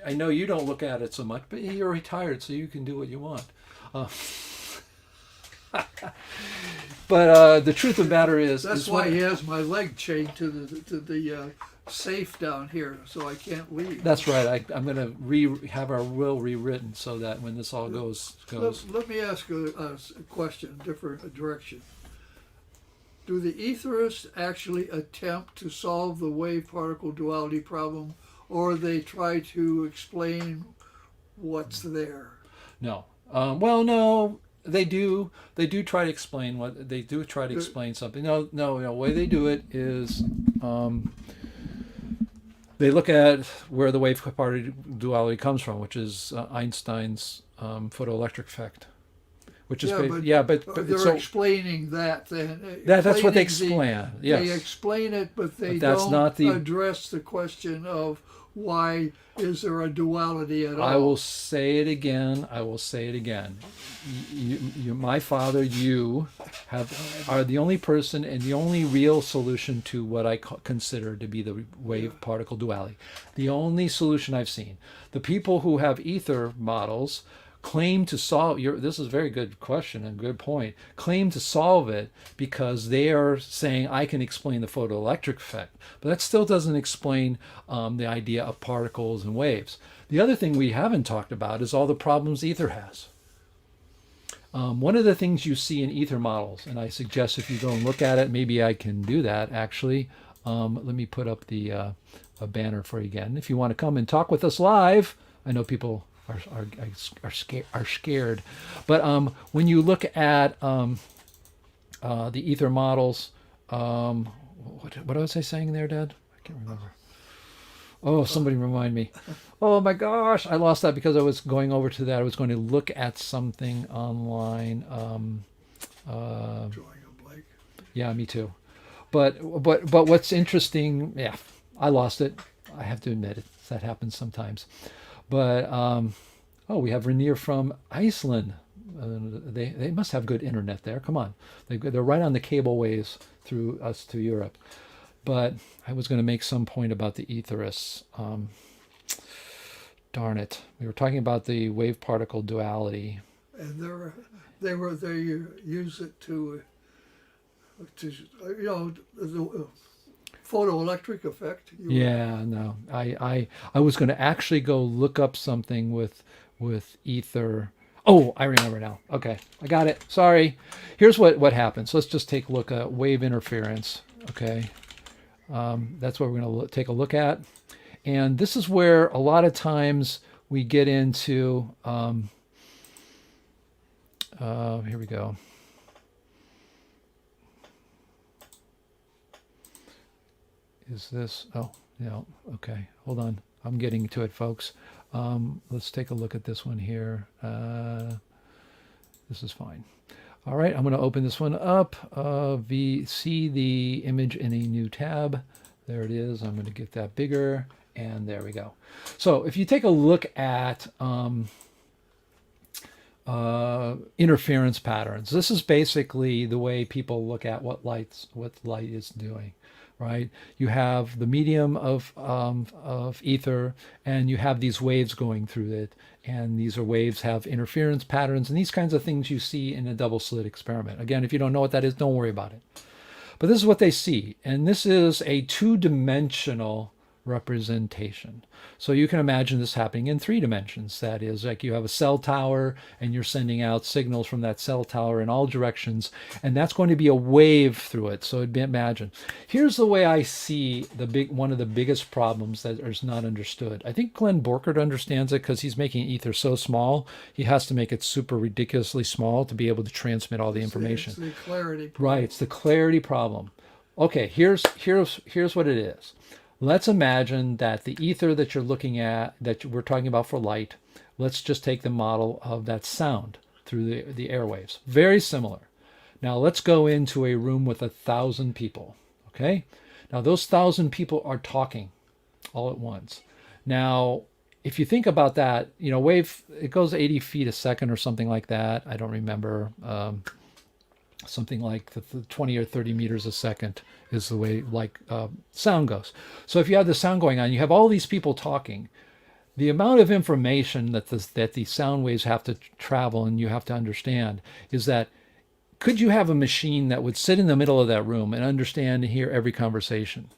I know you don't look at it so much, but you're retired, so you can do what you want. Uh, but the truth of the matter That's is why he has my leg chained to the safe down here, so I can't leave. That's right. I'm going to have our will rewritten so that when this all goes. Let me ask a question, different direction. Do the etherists actually attempt to solve the wave-particle duality problem, or they try to explain what's there? No. Well, no. They do. They do try to explain what they do. Try to explain something. No. The way they do it is they look at where the wave-particle duality comes from, which is Einstein's photoelectric effect. Which is but they're explaining that then. That's what they explain. Yes. They explain it, but they that's don't not address the question of why is there a duality at all. I will say it again. My father, you are the only person and the only real solution to what I consider to be the wave-particle duality. The only solution I've seen. The people who have ether models claim to solve this is a very good question and good point. Claim to solve it because they are saying I can explain the photoelectric effect, but that still doesn't explain the idea of particles and waves. The other thing we haven't talked about is all the problems ether has. One of the things you see in ether models, and I suggest if you go and look at it, maybe I can do that actually. Let me put up the a banner for you again. If you want to come and talk with us live, I know people are scared, but when you look at the ether models, what was I saying there, Dad? I can't remember. Oh, somebody remind me. Oh my gosh, I lost that because I was going over to that. I was going to look at something online. Drawing a blank. Yeah, me too. But what's interesting? Yeah, I lost it. I have to admit it. That happens sometimes. But we have Rainier from Iceland. They must have good internet there. Come on, they're right on the cableways through us to Europe. But I was going to make some point about the etherists. Darn it, we were talking about the wave-particle duality. And they use it to the photoelectric effect. No, I was going to actually go look up something with ether. Oh, I remember now. Okay, I got it. Sorry. Here's what happens. Let's just take a look at wave interference. Okay, that's what we're going to take a look at, and this is where a lot of times we get into. Here we go. Is this, okay, hold on. I'm getting to it, folks. Let's take a look at this one here. This is fine. All right, I'm going to open this one up. See the image in a new tab. There it is. I'm going to get that bigger, and there we go. So if you take a look at interference patterns, this is basically the way people look at what light is doing. Right, you have the medium of ether, and you have these waves going through it, and these waves have interference patterns, and these kinds of things you see in a double slit experiment. Again, if you don't know what that is, don't worry about it. But this is what they see, and this is a two-dimensional representation. So you can imagine this happening in 3 dimensions. That is, like you have a cell tower and you're sending out signals from that cell tower in all directions, and that's going to be a wave through it. So imagine. Here's the way I see one of the biggest problems that is not understood. I think Glenn Borkert understands it because he's making ether so small. He has to make it super ridiculously small to be able to transmit all the information. It's the clarity problem. Right, it's the clarity problem. Okay, here's what it is. Let's imagine that the ether that you're looking at, that we're talking about for light, let's just take the model of that sound through the airwaves. Very similar. Now let's go into a room with 1,000 people, okay? Now those 1,000 people are talking all at once. Now, if you think about that, wave, it goes 80 feet a second or something like that. I don't remember. Something like the 20 or 30 meters a second is the way sound goes. So if you have the sound going on, you have all these people talking. The amount of information that the sound waves have to travel and you have to understand is that, could you have a machine that would sit in the middle of that room and understand and hear every conversation?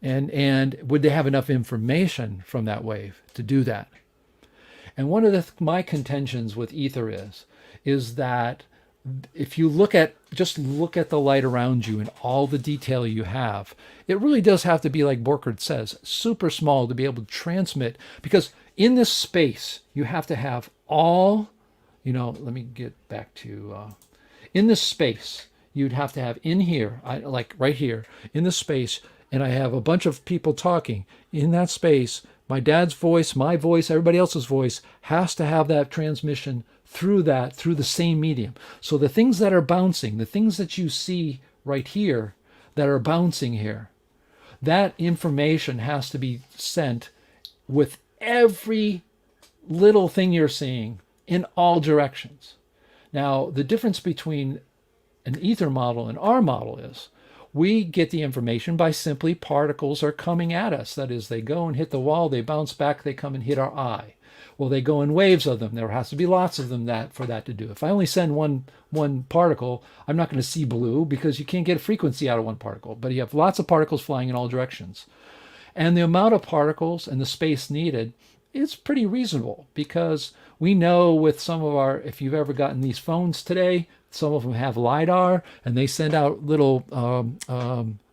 And would they have enough information from that wave to do that? And one of my contentions with ether is that if you look at the light around you and all the detail you have, it really does have to be, like Borkert says, super small to be able to transmit. Because in this space, you have to have all, let me get back to, in this space, you'd have to have in here, like right here, in this space, and I have a bunch of people talking in that space. My dad's voice, my voice, everybody else's voice has to have that transmission through the same medium. So the things that are bouncing, the things that you see right here that are bouncing here, that information has to be sent with every little thing you're seeing in all directions. Now, the difference between an ether model and our model is we get the information by simply particles are coming at us. That is, they go and hit the wall, they bounce back, they come and hit our eye. Well, they go in waves of them. There has to be lots of them for that to do. If I only send one particle, I'm not going to see blue because you can't get a frequency out of one particle. But you have lots of particles flying in all directions. And the amount of particles and the space needed is pretty reasonable, because we know with some of if you've ever gotten these phones today, some of them have LiDAR and they send out little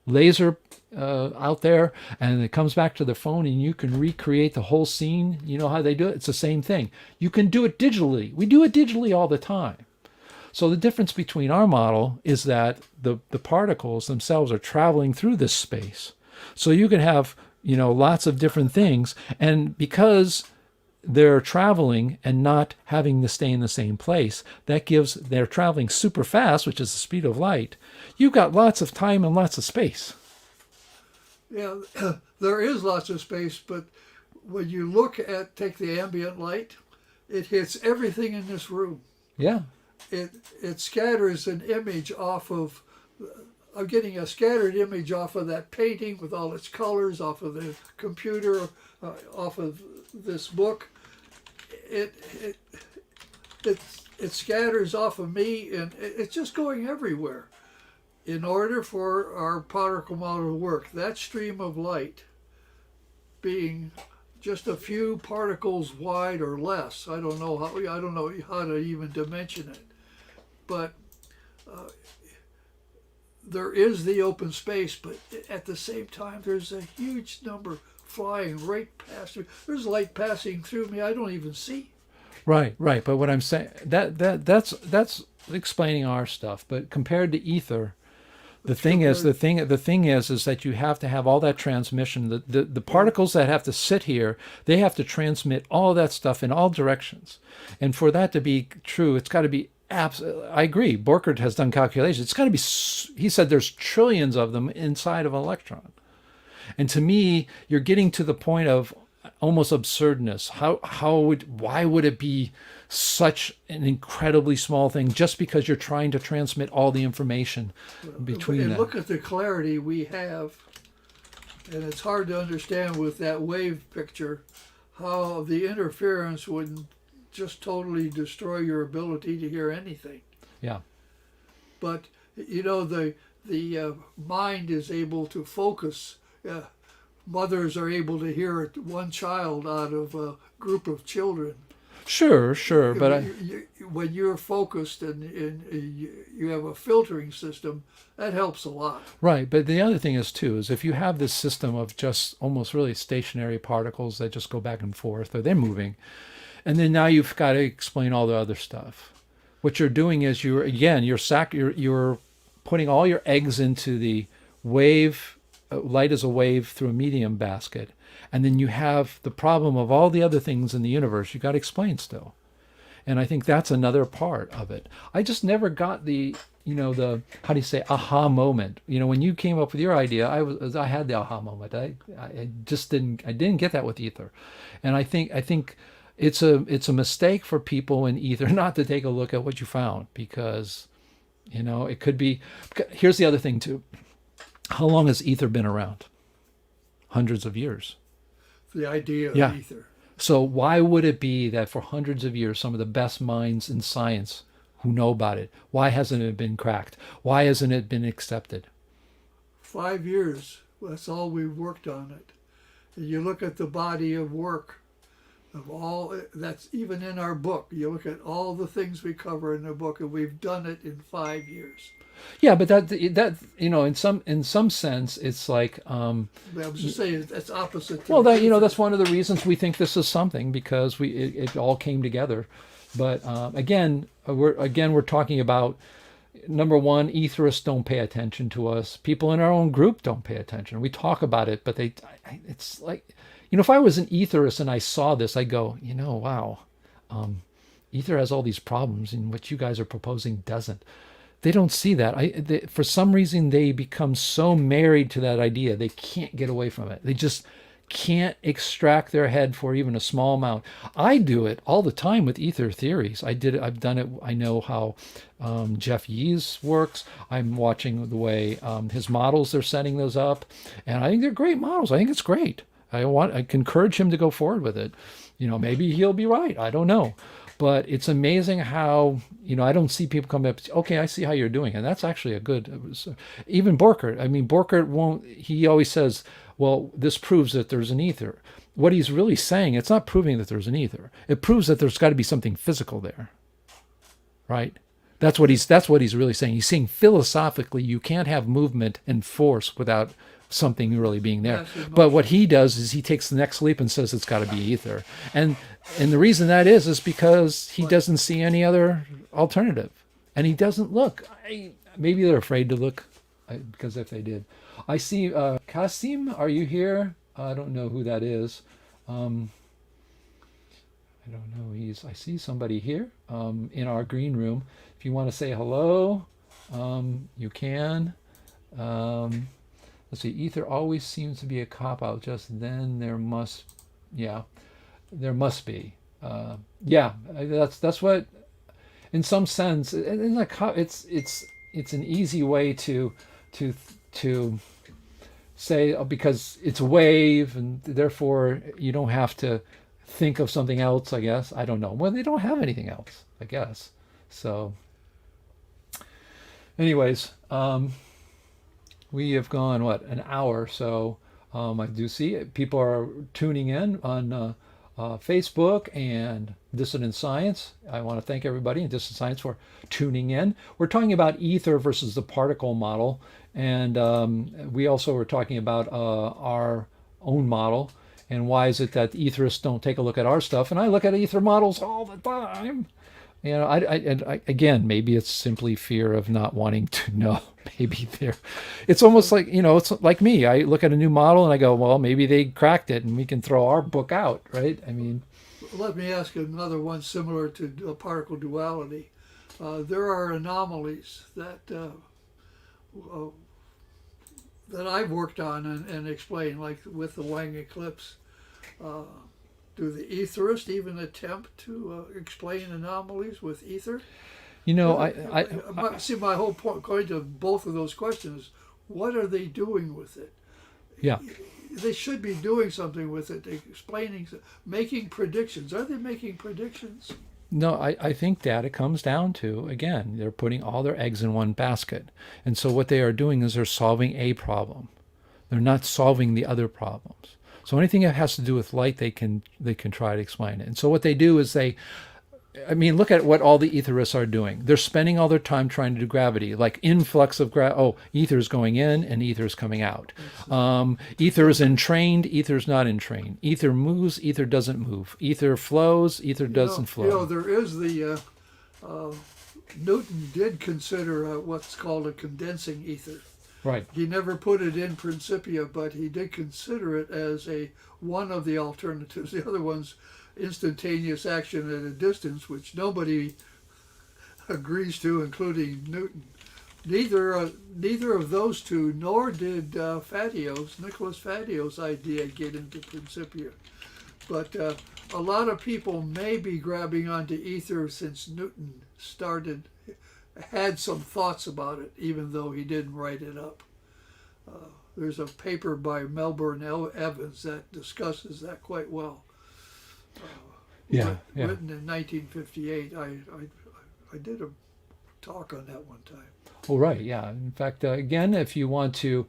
laser out there, and it comes back to the phone and you can recreate the whole scene. You know how they do it? It's the same thing. You can do it digitally. We do it digitally all the time. So the difference between our model is that the particles themselves are traveling through this space. So you can have, lots of different things. And because they're traveling and not having to stay in the same place, they're traveling super fast, which is the speed of light. You've got lots of time and lots of space. Yeah, there is lots of space, but when you take the ambient light, it hits everything in this room. Yeah. It scatters an image off of, I'm getting a scattered image off of that painting with all its colors, off of the computer, off of this book. It scatters off of me, and it's just going everywhere. In order for our particle model to work, that stream of light being just a few particles wide or less, I don't know how to even dimension it, but there is the open space, but at the same time, there's a huge number flying right past me. There's light passing through me I don't even see. Right. But what I'm saying, that's explaining our stuff. But compared to ether, the thing is that you have to have all that transmission. The particles that have to sit here, they have to transmit all that stuff in all directions. And for that to be true, it's got to be I agree. Borkert has done calculations. It's got to be. He said there's trillions of them inside of an electron. And to me, you're getting to the point of almost absurdness. Why would it be such an incredibly small thing just because you're trying to transmit all the information between them? And look at the clarity we have, and it's hard to understand with that wave picture how the interference would just totally destroy your ability to hear anything. Yeah. But the mind is able to focus. Mothers are able to hear one child out of a group of children. Sure, but when you're focused and you have a filtering system, that helps a lot. Right, but the other thing is if you have this system of just almost really stationary particles that just go back and forth, or they're moving, and then now you've got to explain all the other stuff. What you're doing is you're putting all your eggs into the wave. Light is a wave through a medium basket, and then you have the problem of all the other things in the universe you've got to explain still. And I think that's another part of it. I just never got the the, how do you say, aha moment. When you came up with your idea, I had the aha moment. I just didn't get that with ether. And I think it's a mistake for people in ether not to take a look at what you found, because it could be. Here's the other thing too. How long has ether been around? Hundreds of years. The idea of Yeah. ether. So why would it be that for hundreds of years, some of the best minds in science who know about it, why hasn't it been cracked? Why hasn't it been accepted? 5 years, that's all we've worked on it. And you look at the body of work of all that's even in our book. You look at all the things we cover in the book, and we've done it in 5 years. Yeah, but that in some sense, it's like, I was just saying that's opposite. To well, that ether. that's one of the reasons we think this is something, because it all came together. But we're talking about, number one, etherists don't pay attention to us. People in our own group don't pay attention. We talk about it, but it's like, if I was an etherist and I saw this, I go, wow, ether has all these problems, and what you guys are proposing doesn't. They don't see that. For some reason, they become so married to that idea, they can't get away from it. They just can't extract their head for even a small amount. I do it all the time with ether theories. I've done it. I know how Jeff Yee's works. I'm watching the way his models, they're setting those up, and I think they're great models. I think it's great. I can encourage him to go forward with it. Maybe he'll be right. I don't know. But it's amazing how, I don't see people come up, okay, I see how you're doing it. And that's actually a good, even Borkert. I mean, Borkert he always says, well, this proves that there's an ether. What he's really saying, it's not proving that there's an ether. It proves that there's got to be something physical there, right? That's what he's really saying. He's saying philosophically, you can't have movement and force without something really being there. But what he does is he takes the next leap and says it's got to be ether. And the reason that is because he doesn't see any other alternative. And he doesn't look. Maybe they're afraid to look, because if they did. I see, Kasim, are you here? I don't know who that is. I don't know. I see somebody here in our green room. If you want to say hello, you can. Let's see. Ether always seems to be a cop out. Just then there must be. That's what, in some sense, it's an easy way to say, because it's a wave, and therefore you don't have to think of something else, I guess. I don't know. Well, they don't have anything else, I guess. So anyways, we have gone, an hour. So I do see people are tuning in on Facebook and Dissident Science. I want to thank everybody in Dissident Science for tuning in. We're talking about ether versus the particle model. And we also were talking about our own model, and why is it that etherists don't take a look at our stuff? And I look at ether models all the time. Again, maybe it's simply fear of not wanting to know. Maybe it's almost like, it's like me. I look at a new model and I go, well, maybe they cracked it and we can throw our book out, right? I mean, let me ask another one similar to particle duality. There are anomalies that I've worked on and explained, like with the Wang eclipse. Do the etherists even attempt to explain anomalies with ether? See, my whole point going to both of those questions, what are they doing with it? Yeah. They should be doing something with it, explaining, making predictions. Are they making predictions? No, I think that it comes down to, again, they're putting all their eggs in one basket. And so what they are doing is they're solving a problem. They're not solving the other problems. So anything that has to do with light, they can try to explain it. And so what they do is look at what all the etherists are doing. They're spending all their time trying to do gravity, like influx of ether is going in and ether is coming out. Ether is entrained, ether is not entrained. Ether moves, ether doesn't move. Ether flows, ether doesn't flow. There is the Newton did consider what's called a condensing ether. Right. He never put it in Principia, but he did consider it as one of the alternatives. The other one's instantaneous action at a distance, which nobody agrees to, including Newton. Neither of those two, nor did Nicholas Fatio's idea get into Principia. But a lot of people may be grabbing onto ether since Newton had some thoughts about it, even though he didn't write it up. There's a paper by Melbourne Evans that discusses that quite well. Yeah, yeah. Written in 1958. I did a talk on that one time. Oh, right. Yeah. In fact, again, if you want to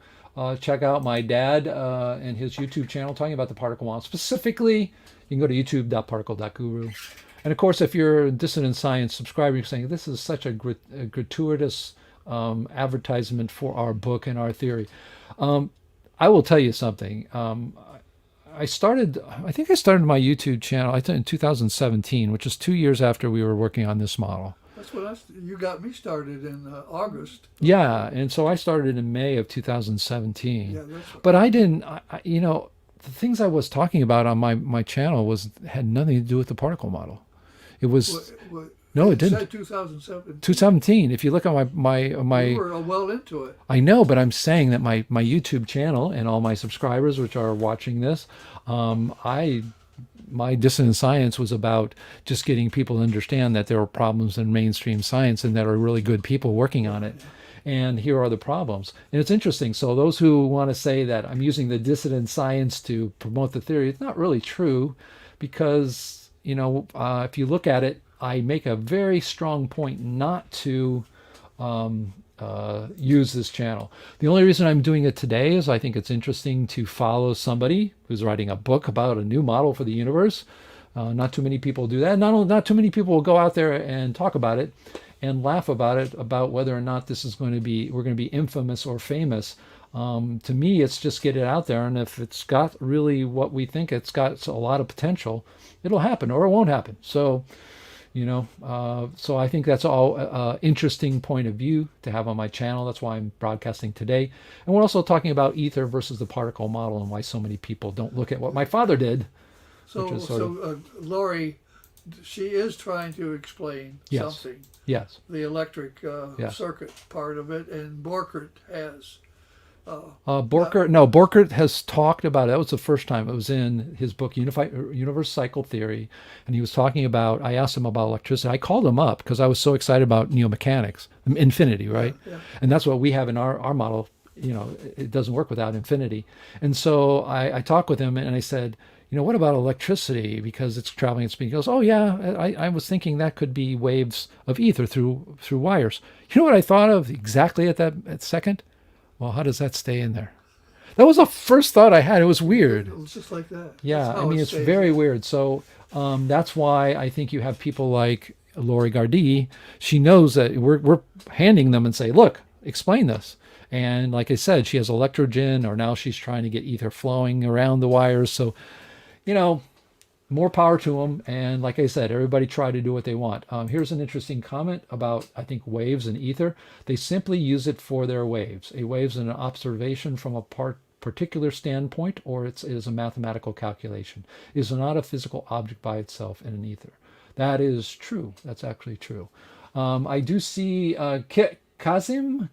check out my dad and his YouTube channel talking about the particle model specifically, you can go to youtube.particle.guru. And of course, if you're a Dissident Science subscriber, you're saying this is such a gratuitous advertisement for our book and our theory. I will tell you something. I think I started my YouTube channel, I think in 2017, which is 2 years after we were working on this model. That's what you got me started in August. Yeah, and so I started in May of 2017. Yeah, that's But I didn't, the things I was talking about on my channel had nothing to do with the particle model. It was, no, it didn't. Said 2017. 2017. If you look at my You were well into it. I know, but I'm saying that my YouTube channel and all my subscribers, which are watching this, my Dissident Science was about just getting people to understand that there are problems in mainstream science and there are really good people working on it. And here are the problems. And it's interesting. So those who want to say that I'm using the Dissident Science to promote the theory, it's not really true, because if you look at it, I make a very strong point not to use this channel. The only reason I'm doing it today is I think it's interesting to follow somebody who's writing a book about a new model for the universe. Not too many people do that. Not too many people will go out there and talk about it and laugh about it, about whether or not we're going to be infamous or famous. To me, it's just get it out there, and if it's got really what we think it's got, a lot of potential, it'll happen or it won't happen. So so I think that's all interesting point of view to have on my channel. That's why I'm broadcasting today. And we're also talking about ether versus the particle model and why so many people don't look at what my father did. Lori, she is trying to explain something. Yes. The electric circuit part of it, and Borkert has. Borkert has talked about it. That was the first time. It was in his book, Universe Cycle Theory. And he was talking about, I asked him about electricity. I called him up because I was so excited about neomechanics, infinity, right? Yeah. And that's what we have in our model. It doesn't work without infinity. And so I talked with him and I said, what about electricity? Because it's traveling at speed. He goes, oh yeah, I was thinking that could be waves of ether through wires. You know what I thought of exactly at that second? Well, how does that stay in there? That was the first thought I had. It was weird. It was just like that. Yeah, I mean, it's very weird. So that's why I think you have people like Lori Gardi. She knows that we're handing them and say, look, explain this. And like I said, she has electrogen, or now she's trying to get ether flowing around the wires. So, more power to them. And like I said, everybody try to do what they want. Here's an interesting comment about, I think, waves and ether. They simply use it for their waves. A wave's an observation from a particular standpoint, or it is a mathematical calculation. It is not a physical object by itself in an ether. That is true. That's actually true. I do see Kasim,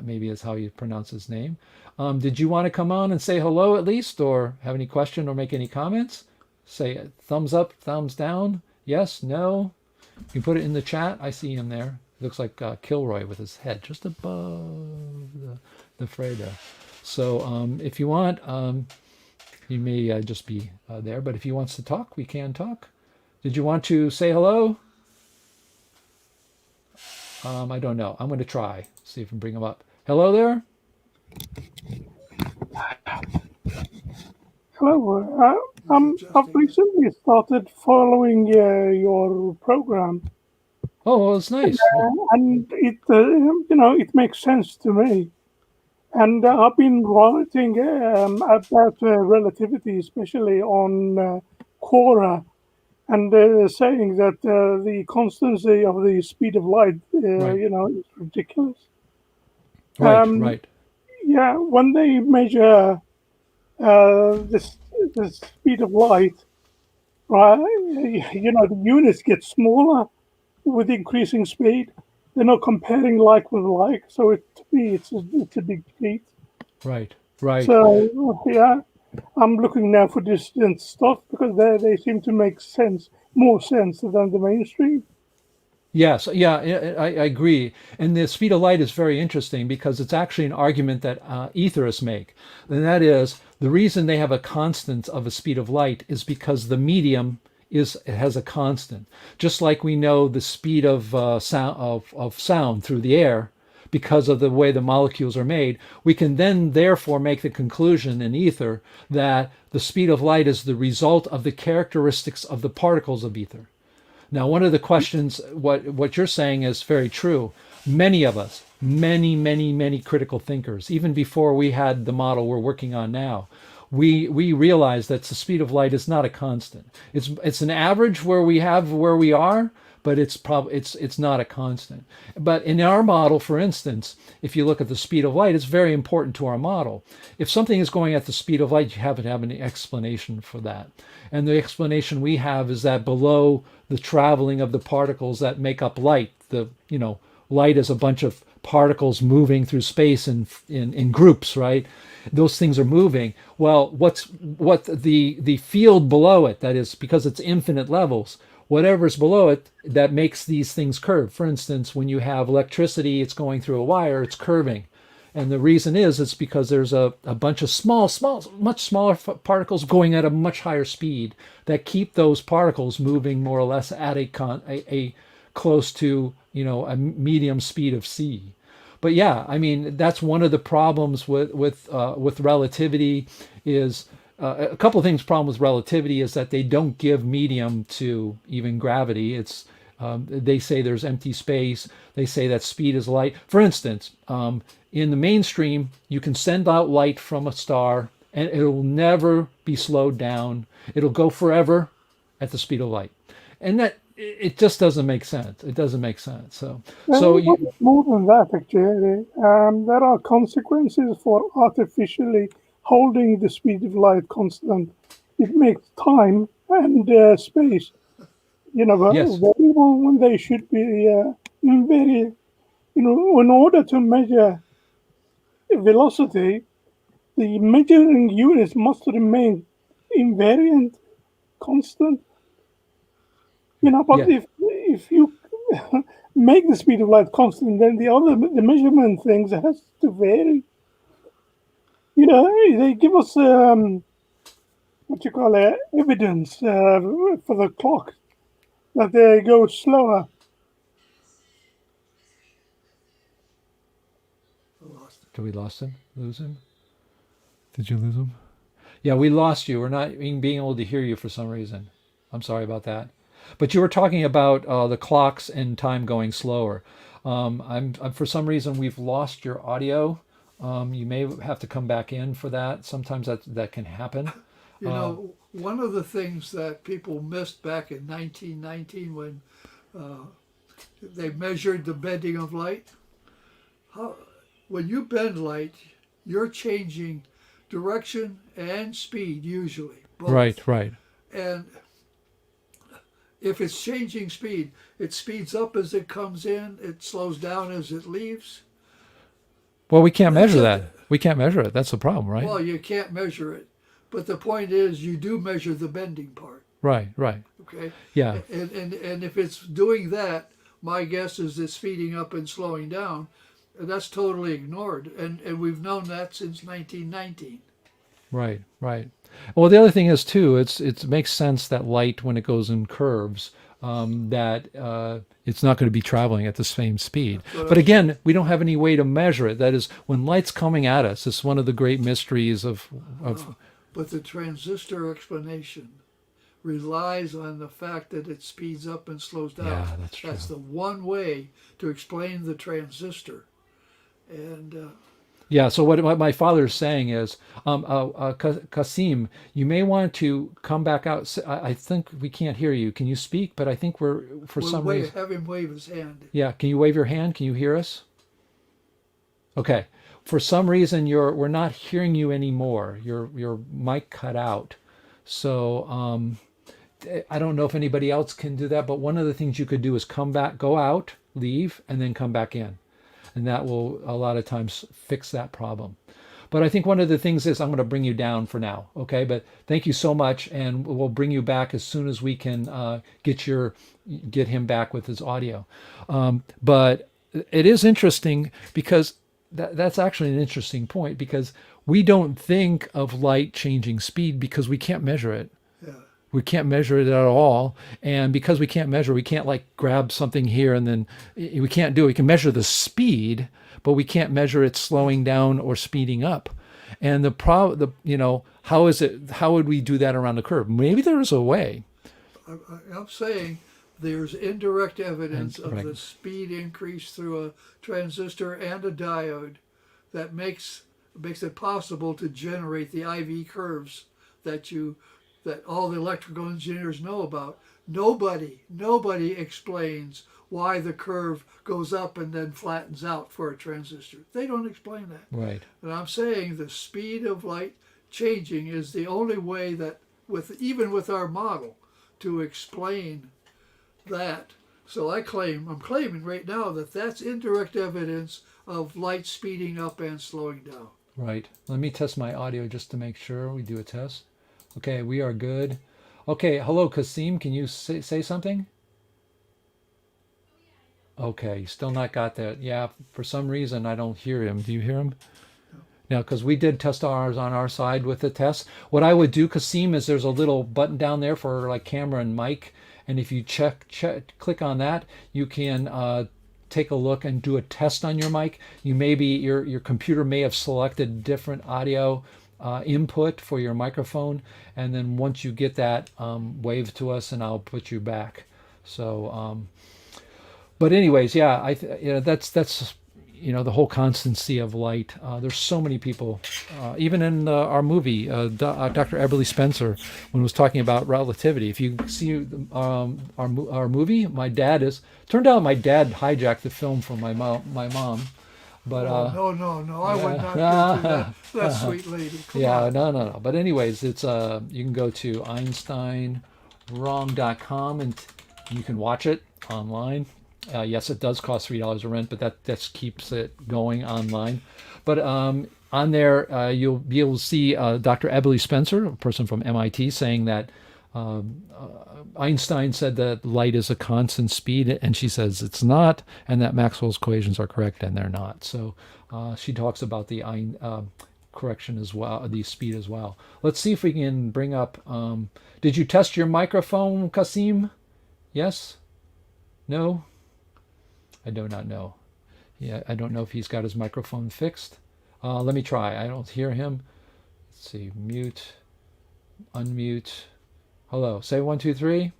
maybe is how you pronounce his name. Did you want to come on and say hello at least, or have any question or make any comments? Say thumbs up, thumbs down, yes, no. You can put it in the chat. I see him there. It looks like Kilroy with his head just above the Freda. So if you want, he may just be there. But if he wants to talk, we can talk. Did you want to say hello? I don't know. I'm going to try. See if I can bring him up. Hello there. Hello. I've recently started following your program. Oh, well, it's nice. And it, it makes sense to me. And I've been writing about relativity, especially on Quora, and saying that the constancy of the speed of light, Right. is ridiculous. Right. Yeah, when they measure the speed of light, right? The units get smaller with increasing speed. they're not comparing like with like. So to me, it's a big feat. Right, right. So yeah, I'm looking now for dissident stuff because they seem to make more sense than the mainstream. Yes, yeah, I agree. And the speed of light is very interesting because it's actually an argument that etherists make. And that is the reason they have a constant of a speed of light is because the medium has a constant. Just like we know the speed of sound through the air because of the way the molecules are made, we can then therefore make the conclusion in ether that the speed of light is the result of the characteristics of the particles of ether. Now, one of the questions, what you're saying is very true. Many of us, many critical thinkers, even before we had the model we're working on now, we realize that the speed of light is not a constant. It's an average where we are, but it's not a constant. But in our model, for instance, if you look at the speed of light, it's very important to our model. If something is going at the speed of light, you have to have an explanation for that. And the explanation we have is that below the traveling of the particles that make up light, light is a bunch of particles moving through space in groups, right? Those things are moving. Well, what the field below it, that is because it's infinite levels, whatever's below it that makes these things curve. For instance, when you have electricity, it's going through a wire, it's curving. And the reason is it's because there's a bunch of much smaller particles going at a much higher speed that keep those particles moving more or less at a close to a medium speed of c. But yeah, I mean that's one of the problems with relativity is a couple of things. Problem with relativity is that they don't give medium to even gravity. They say there's empty space. They say that speed is light. For instance, in the mainstream, you can send out light from a star and it will never be slowed down. It'll go forever at the speed of light. And that it just doesn't make sense. It doesn't make sense. So But it's more than that, actually. There are consequences for artificially holding the speed of light constant. It makes time and space, yes, variable when they should be in very, in order to measure velocity, the measuring units must remain invariant, constant. But yeah, if you make the speed of light constant, then the measurement things has to vary. They give us what you call evidence for the clock that they go slower. I lost it. did we lost him? Lose him? Did you lose him? Yeah, we lost you. We're not being able to hear you for some reason. I'm sorry about that. But you were talking about the clocks and time going slower. I'm for some reason we've lost your audio. You may have to come back in for that. Sometimes that can happen. One of the things that people missed back in 1919 when they measured the bending of light, when you bend light, you're changing direction and speed usually, both. Right, right. And if it's changing speed, it speeds up as it comes in, it slows down as it leaves. Well, we can't That's measure it. that. We can't measure it. That's the problem, right? Well, you can't measure it. But the point is, you do measure the bending part, Right, right. okay? Yeah. And if it's doing that, my guess is it's speeding up and slowing down. And that's totally ignored. And we've known that since 1919. Right, right. Well, the other thing is too, it makes sense that light, when it goes in curves, that it's not going to be traveling at the same speed. But again, we don't have any way to measure it. That is, when light's coming at us, it's one of the great mysteries of. But the transistor explanation relies on the fact that it speeds up and slows down. Yeah, that's true. That's the one way to explain the transistor. And Yeah. So what my father is saying is, Kasim, you may want to come back out. I think we can't hear you. Can you speak? But I think we're for we'll some reason. have him wave his hand. Yeah. Can you wave your hand? Can you hear us? Okay. For some reason, we're not hearing you anymore. Your mic cut out. So I don't know if anybody else can do that. But one of the things you could do is come back, go out, leave, and then come back in. And that will a lot of times fix that problem. But I think one of the things is I'm going to bring you down for now, okay? But thank you so much, and we'll bring you back as soon as we can get him back with his audio. But it is interesting because that's actually an interesting point, because we don't think of light changing speed because we can't measure it. Yeah. We can't measure it at all. And because we can't measure, we can't like grab something here and then we can't do it. We can measure the speed, but we can't measure it slowing down or speeding up. And how would we do that around the curve? Maybe there's a way. I'm saying there's indirect evidence of Indirect. the speed increase through a transistor and a diode that makes it possible to generate the IV curves that all the electrical engineers know about. Nobody explains why the curve goes up and then flattens out for a transistor. They don't explain that. Right. And I'm saying the speed of light changing is the only way that, even with our model, to explain that. So I'm claiming right now that that's indirect evidence of light speeding up and slowing down. Right. Let me test my audio just to make sure we do a test. Okay, we are good. Okay, hello, Kasim. Can you say something? Okay, still not got that. Yeah, for some reason I don't hear him. Do you hear him? Now, because we did test ours on our side with the test. What I would do, Kasim, is there's a little button down there for like camera and mic, and if you click on that, you can take a look and do a test on your mic. Your computer may have selected different audio input for your microphone, and then once you get that, wave to us, and I'll put you back. So. But anyways, yeah, that's the whole constancy of light. There's so many people, even in our movie, Dr. Eberly Spencer, when he was talking about relativity. If you see our movie, turned out my dad hijacked the film from my mom. But no, I would not do that sweet lady. Come on. No. But anyways, it's you can go to EinsteinWrong.com and you can watch it online. Yes, it does cost $3 a rent, but that keeps it going online. But on there, you'll be able to see Dr. Eberly Spencer, a person from MIT, saying that Einstein said that light is a constant speed, and she says it's not, and that Maxwell's equations are correct, and they're not. So she talks about the correction as well, the speed as well. Let's see if we can bring up. Did you test your microphone, Kasim? Yes? No? I do not know. Yeah, I don't know if he's got his microphone fixed. Let me try. I don't hear him. Let's see. Mute. Unmute. Hello. Say 1, 2, 3.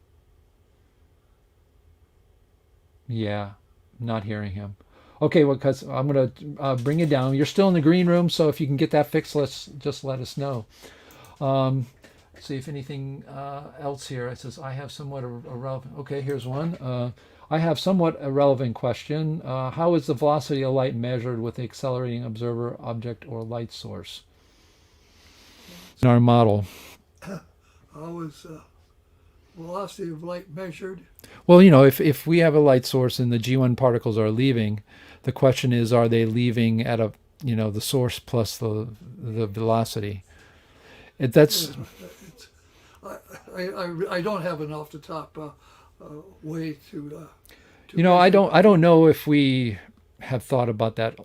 Yeah, not hearing him. Okay, well, because I'm going to bring it down. You're still in the green room, so if you can get that fixed, just let us know. See if anything else here. It says, I have somewhat irrelevant. Okay, here's one. I have somewhat irrelevant question. How is the velocity of light measured with the accelerating observer, object, or light source? In our model. How is velocity of light measured? Well, if we have a light source and the G1 particles are leaving, the question is, are they leaving at the source plus the velocity? That's. I don't have an off the top way to I don't know if we have thought about that.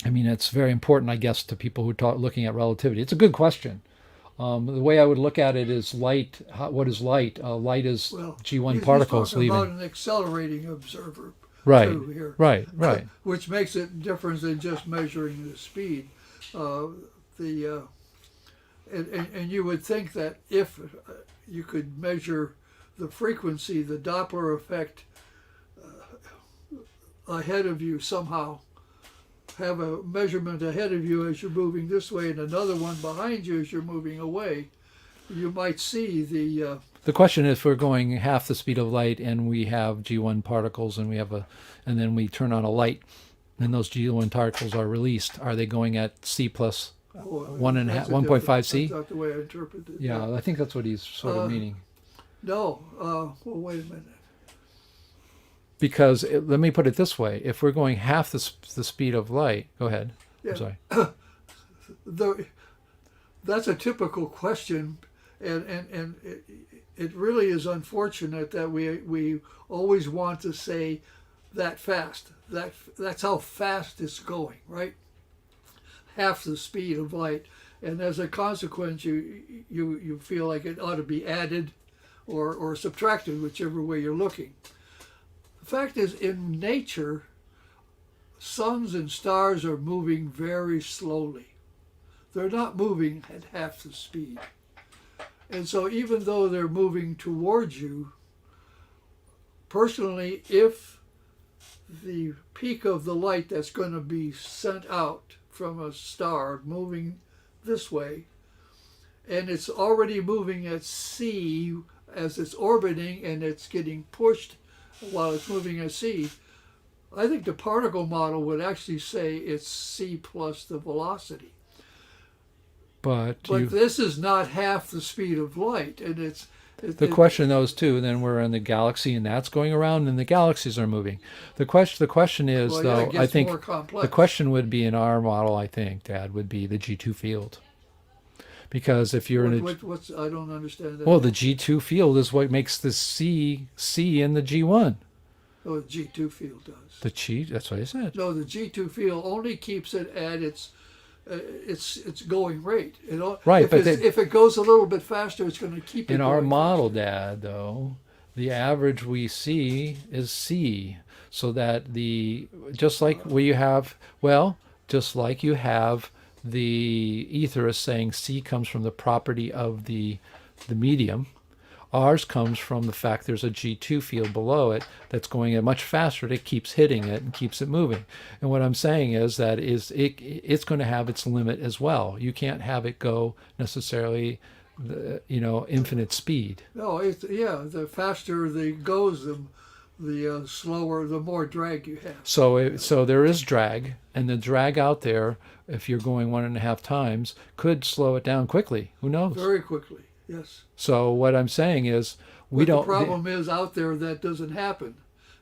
I mean, it's very important, I guess, to people who are looking at relativity. It's a good question. The way I would look at it is light. What is light? Light is G1 particles he's talking leaving. about an accelerating observer. Right. Too, here. Right. Which makes it different than just measuring the speed. And you would think that if you could measure the frequency, the Doppler effect ahead of you somehow, have a measurement ahead of you as you're moving this way and another one behind you as you're moving away, you might see the... The question is, if we're going half the speed of light and we have G1 particles and and then we turn on a light and those G1 particles are released, are they going at C plus 1.5 C? That's not the way I interpret it. Yeah, I think that's what he's sort of meaning. No. Well, wait a minute. Because let me put it this way: if we're going half the speed of light, go ahead. I'm Yeah, sorry. the, that's a typical question, and it really is unfortunate that we always want to say that fast. That's how fast it's going, right? Half the speed of light, and as a consequence, you feel like it ought to be added or subtracted, whichever way you're looking. The fact is, in nature, suns and stars are moving very slowly. They're not moving at half the speed. And so even though they're moving towards you, personally, if the peak of the light that's going to be sent out from a star moving this way, and it's already moving at c as it's orbiting and it's getting pushed while it's moving at c, I think the particle model would actually say it's c plus the velocity. But This is not half the speed of light, and the question though is too. Then we're in the galaxy, and that's going around, and the galaxies are moving. The question is well, though. it gets I think more complex. the question would be in our model. I think, Dad, would be the G2 field, because if you're in a What's I don't understand that. well, the G2 field is what makes the C in the G1. Oh, the G2 field does. The G. That's what I said. No, the G2 field only keeps it at its going rate. Right, but if it goes a little bit faster, it's going to keep it in our going model, faster. Dad, though, the average we see is C, so that just like you have the ether is saying C comes from the property of the medium. Ours comes from the fact there's a G2 field below it that's going much faster. It keeps hitting it and keeps it moving. And what I'm saying is that it's going to have its limit as well. You can't have it go necessarily, infinite speed. No, the faster it goes, the slower, the more drag you have. So there is drag, and the drag out there, if you're going 1.5 times, could slow it down quickly. Who knows? Very quickly, yes. So what I'm saying is we But don't. The problem is out there that doesn't happen.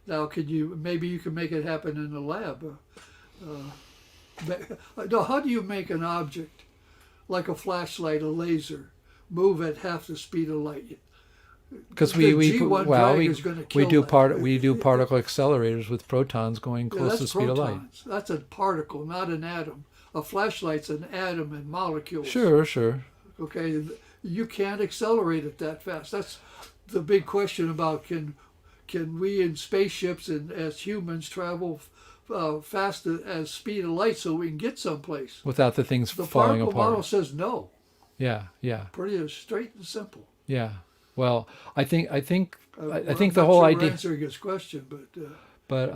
Now, maybe you can make it happen in the lab. No, how do you make an object like a flashlight, a laser, move at half the speed of light? Because the we G1 well drag is gonna we kill do that. we do particle accelerators with protons going Yeah, close to the that's speed of light. protons. That's a particle, not an atom. A flashlight's an atom and molecules. Sure. Okay, you can't accelerate it that fast. That's the big question about can we in spaceships and as humans travel fast as speed of light so we can get someplace? Without the things The falling particle apart. model says no. Yeah. Pretty straight and simple. Yeah. Well, I think I'm the not whole sure idea. we're answering his question, But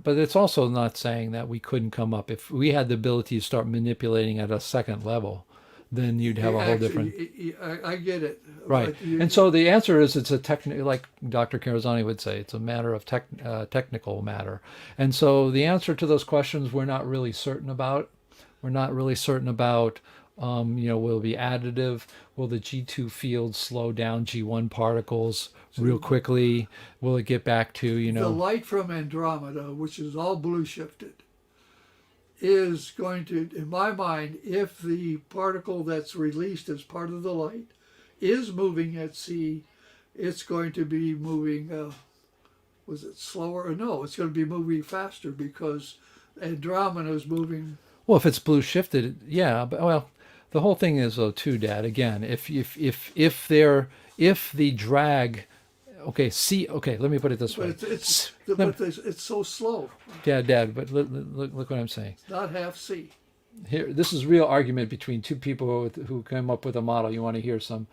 it's also not saying that we couldn't come up if we had the ability to start manipulating at a second level. Then you'd have a whole different. I get it. Right. But And so the answer is it's a technical, like Dr. Carazani would say, it's a matter of technical matter. And so the answer to those questions we're not really certain about. We're not really certain about, will it be additive? Will the G2 field slow down G1 particles real quickly? Will it get back to, the light from Andromeda, which is all blue shifted, is going to, in my mind, if the particle that's released as part of the light is moving at c, it's going to be moving, was it slower? Or no, it's going to be moving faster because Andromeda is moving. Well, if it's blue shifted, yeah, but well, the whole thing is though too, Dad. Again, if the drag, okay, let me put it this way. But it's so slow. Dad, but look what I'm saying. It's not half c. Here, this is real argument between two people who came up with a model. You want to hear some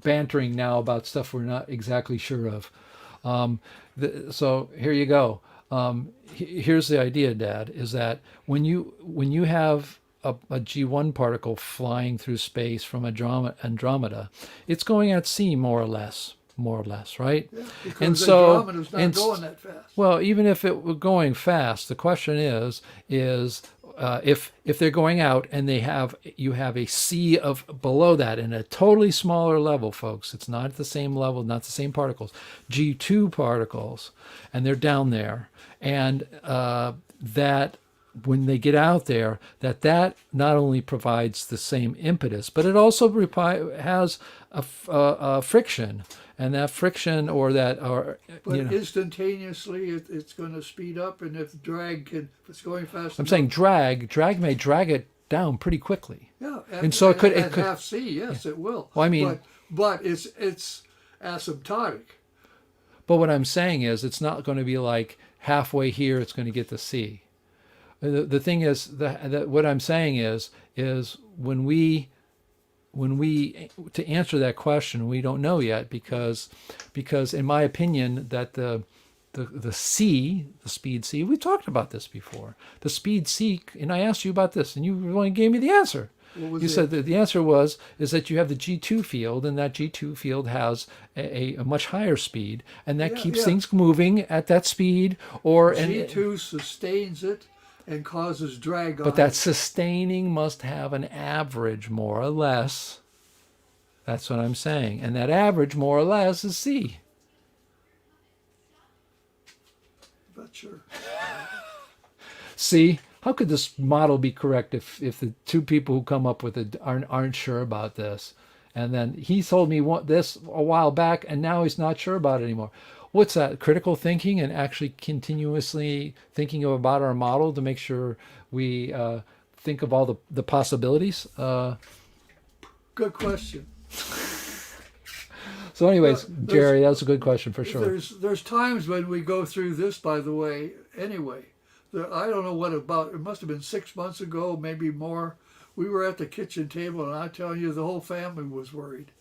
bantering now about stuff we're not exactly sure of. So here you go. Here's the idea, Dad, is that when you have a G1 particle flying through space from Andromeda, it's going at c more or less, right? Yeah, because and so Andromeda's not going that fast. well, even if it were going fast, the question is if they're going out and you have a sea of below that in a totally smaller level, folks, it's not at the same level, not the same particles, G2 particles, and they're down there, and that when they get out there, that not only provides the same impetus, but it also has a friction, and that friction But you know, instantaneously, it's going to speed up, and if it's going fast I'm enough, saying drag may drag it down pretty quickly. yeah, And so it could at half C, yes, it will. Well, I mean, but it's asymptotic. but what I'm saying is it's not going to be like halfway here it's going to get to C. The thing is that what I'm saying is when we to answer that question, we don't know yet, because in my opinion that the C, the speed C, we talked about this before. The speed C, and I asked you about this, and you only gave me the answer. You said that the answer is that you have the G2 field, and that G2 field has a much higher speed, and that keeps things moving at that speed. G2 sustains it and causes drag on But that it. sustaining must have an average, more or less. That's what I'm saying. And that average, more or less, is C. Not sure. See, how could this model be correct if the two people who come up with it aren't sure about this? And then he told me this a while back, and now he's not sure about it anymore. What's that? Critical thinking, and actually continuously thinking about our model to make sure we think of all the possibilities. Good question. So anyways, There's- Jerry, that's a good question for sure. There's times when we go through this, by the way, anyway. I don't know it must have been 6 months ago, maybe more. We were at the kitchen table, and I tell you, the whole family was worried.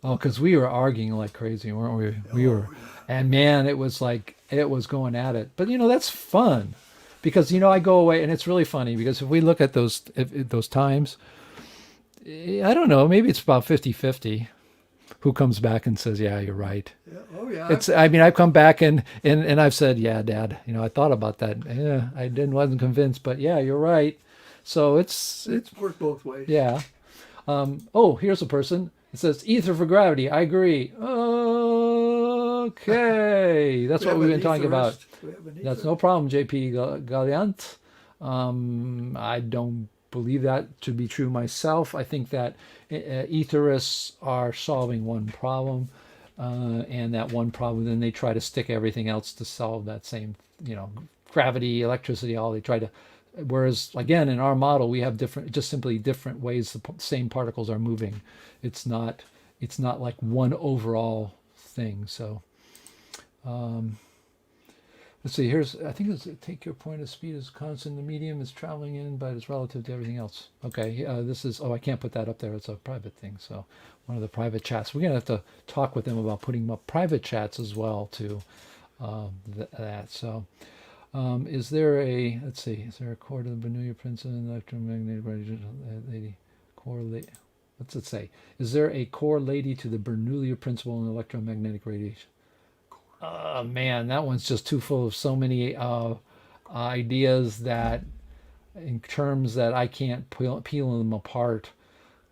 Oh, because we were arguing like crazy, weren't we? We were, and man, it was going at it. But that's fun, because I go away, and it's really funny because if we look at those times, I don't know, maybe it's about 50-50 who comes back and says, "Yeah, you're right." Yeah. Oh yeah. I've come back and I've said, "Yeah, Dad, I thought about that. Yeah, wasn't convinced, but yeah, you're right." So it's worked both ways. yeah. Here's a person. It says ether for gravity. I agree. Okay, that's what we've been talking about. That's no problem, JP Galliant. I don't believe that to be true myself. I think that etherists are solving one problem, and that one problem, then they try to stick everything else to solve that same, gravity, electricity, all they try to. Whereas again, in our model, we have simply different ways the same particles are moving. It's not like one overall thing. So let's see. I think it's take your point of speed as constant. The medium is traveling in, but it's relative to everything else. Okay. This is. I can't put that up there. It's a private thing. So one of the private chats. We're gonna have to talk with them about putting up private chats as well to that. So. Is there a core to the Bernoulli principle in electromagnetic radiation? What's it say? Is there a correlate to the Bernoulli principle in electromagnetic radiation? Man, that one's just too full of so many ideas that, in terms that I can't peel them apart,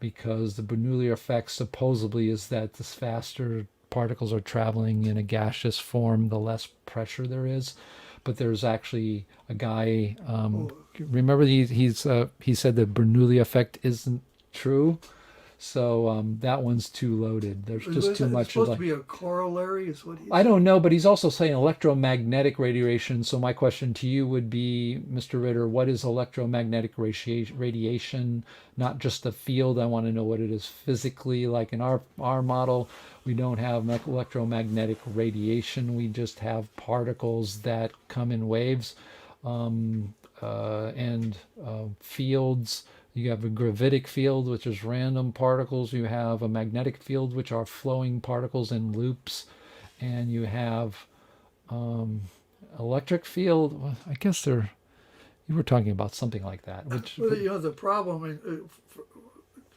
because the Bernoulli effect supposedly is that the faster particles are traveling in a gaseous form, the less pressure there is. But there's actually a guy. Remember, he said the Bernoulli effect isn't true, so that one's too loaded. There's just too much. It's supposed to be a corollary, is what he said. I don't know, but he's also saying electromagnetic radiation. So my question to you would be, Mr. Ritter, what is electromagnetic radiation? Not just the field. I want to know what it is physically. Like in our model, we don't have electromagnetic radiation. We just have particles that come in waves, and fields. You have a gravitic field, which is random particles. You have a magnetic field, which are flowing particles in loops. And you have electric field. Well, I guess you were talking about something like that. Which, the problem,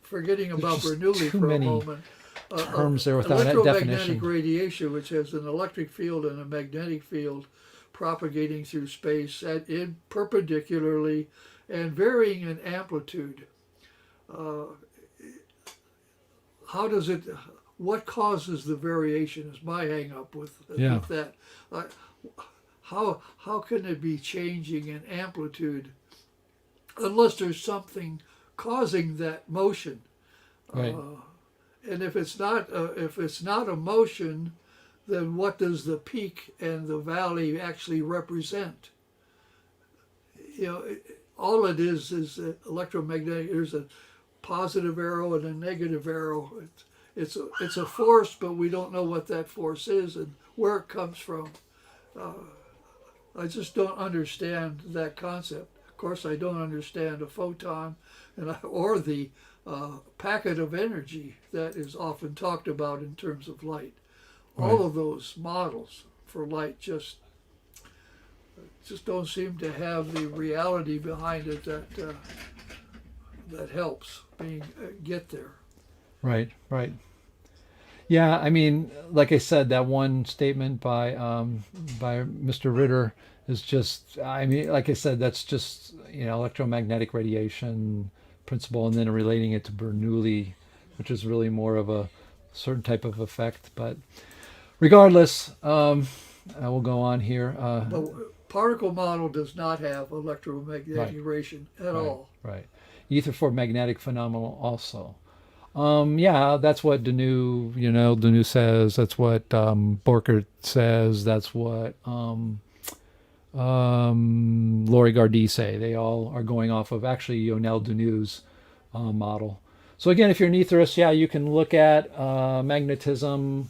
forgetting about Bernoulli too for a many moment. terms there without that Electromagnetic definition. radiation, which has an electric field and a magnetic field propagating through space perpendicularly and varying in amplitude. Uh, how does it? What causes the variation? Is my hang up with that. Uh, how can it be changing in amplitude unless there's something causing that motion? Right. And if it's not a motion, then what does the peak and the valley actually represent? All it is electromagnetic. There's a positive arrow and a negative arrow. It's a force, but we don't know what that force is and where it comes from. I just don't understand that concept. Of course, I don't understand a photon, or the packet of energy that is often talked about in terms of light. All of those models for light just don't seem to have the reality behind it that helps get there. Right. Yeah, I mean, like I said, that one statement by Mr. Ritter is just, I mean, like I said, that's just, electromagnetic radiation principle, and then relating it to Bernoulli, which is really more of a certain type of effect. But regardless, I will go on here. The particle model does not have electromagnetic radiation at all. Right. Ether for magnetic phenomenon also. Yeah, that's what Denis says. That's what Borchert says. That's what Laurie Gardy say. They all are going off of actually Yonel Denis' model. So again, if you're an etherist, yeah, you can look at magnetism.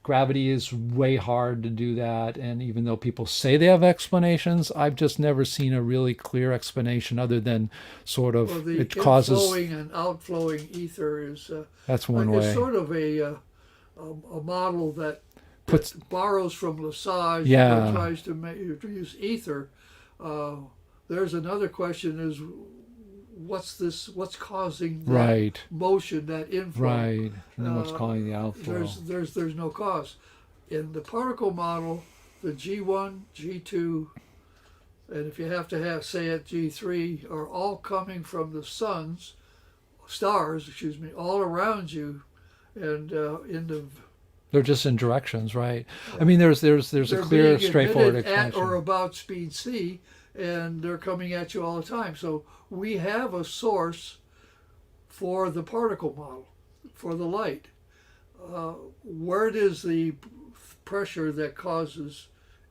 Gravity is way hard to do that, and even though people say they have explanations, I've just never seen a really clear explanation other than sort of Well, the it causes inflowing and outflowing ether is that's one way. It's sort of a model that borrows from Lesage and tries to use ether. There's another question: is what's causing that motion, that inflow? Right, and then what's causing the outflow? There's no cause. In the particle model, the G1, G2, and if you have to say it, G3, are all coming from the stars, all around you, and in the. They're just in directions, right? I mean, there's a clear, straightforward explanation. At or about speed c, and they're coming at you all the time. So we have a source for the particle model, for the light. Where does the pressure that causes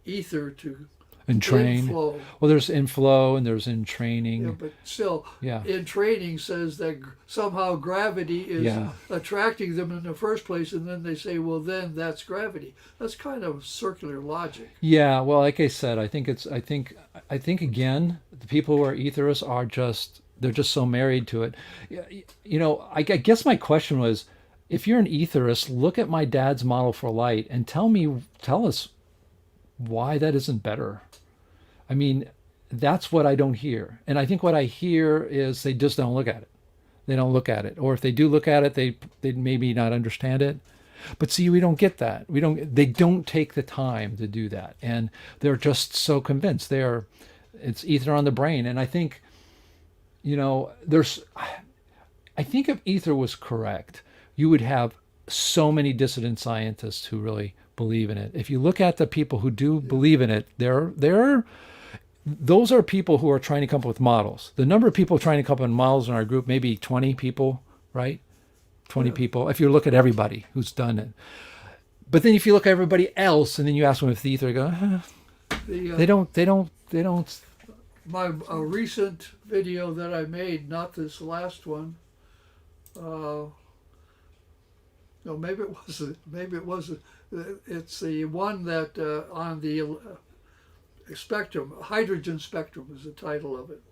ether to inflow? Well, there's inflow and there's entraining. Yeah, but still, entraining says that somehow gravity is attracting them in the first place, and then they say, well, then that's gravity. That's kind of circular logic. Yeah, well, like I said, I think again, the people who are etherists are they're just so married to it. I guess my question was, if you're an etherist, look at my dad's model for light and tell us why that isn't better. I mean, that's what I don't hear. And I think what I hear is they just don't look at it. They don't look at it. Or if they do look at it, they maybe not understand it. But see, we don't get that. They don't take the time to do that. And they're just so convinced. It's ether on the brain. And I think, I think if ether was correct, you would have so many dissident scientists who really believe in it. If you look at the people who do believe in it, those are people who are trying to come up with models. The number of people trying to come up with models in our group, maybe 20 people, right? 20 people, if you look at everybody who's done it. But then if you look at everybody else and then you ask them if the ether, they don't. My recent video that I made, not this last one, no, maybe it wasn't. It's the one that on the spectrum, hydrogen spectrum is the title of it.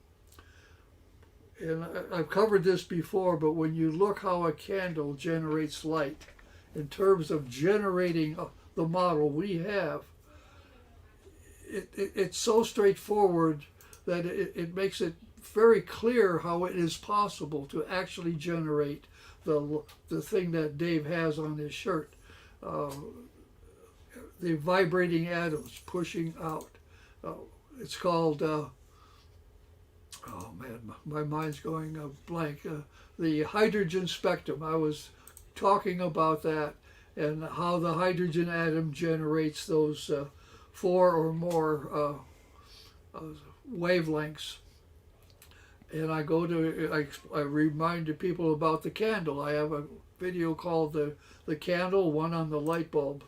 And I've covered this before, but when you look how a candle generates light, in terms of generating the model we have, it's so straightforward that it makes it very clear how it is possible to actually generate the thing that Dave has on his shirt. The vibrating atoms pushing out. It's called oh man, my mind's going blank. The hydrogen spectrum. I was talking about that and how the hydrogen atom generates those four or more wavelengths. And I reminded people about the candle. I have a video called the candle, one on the light bulb,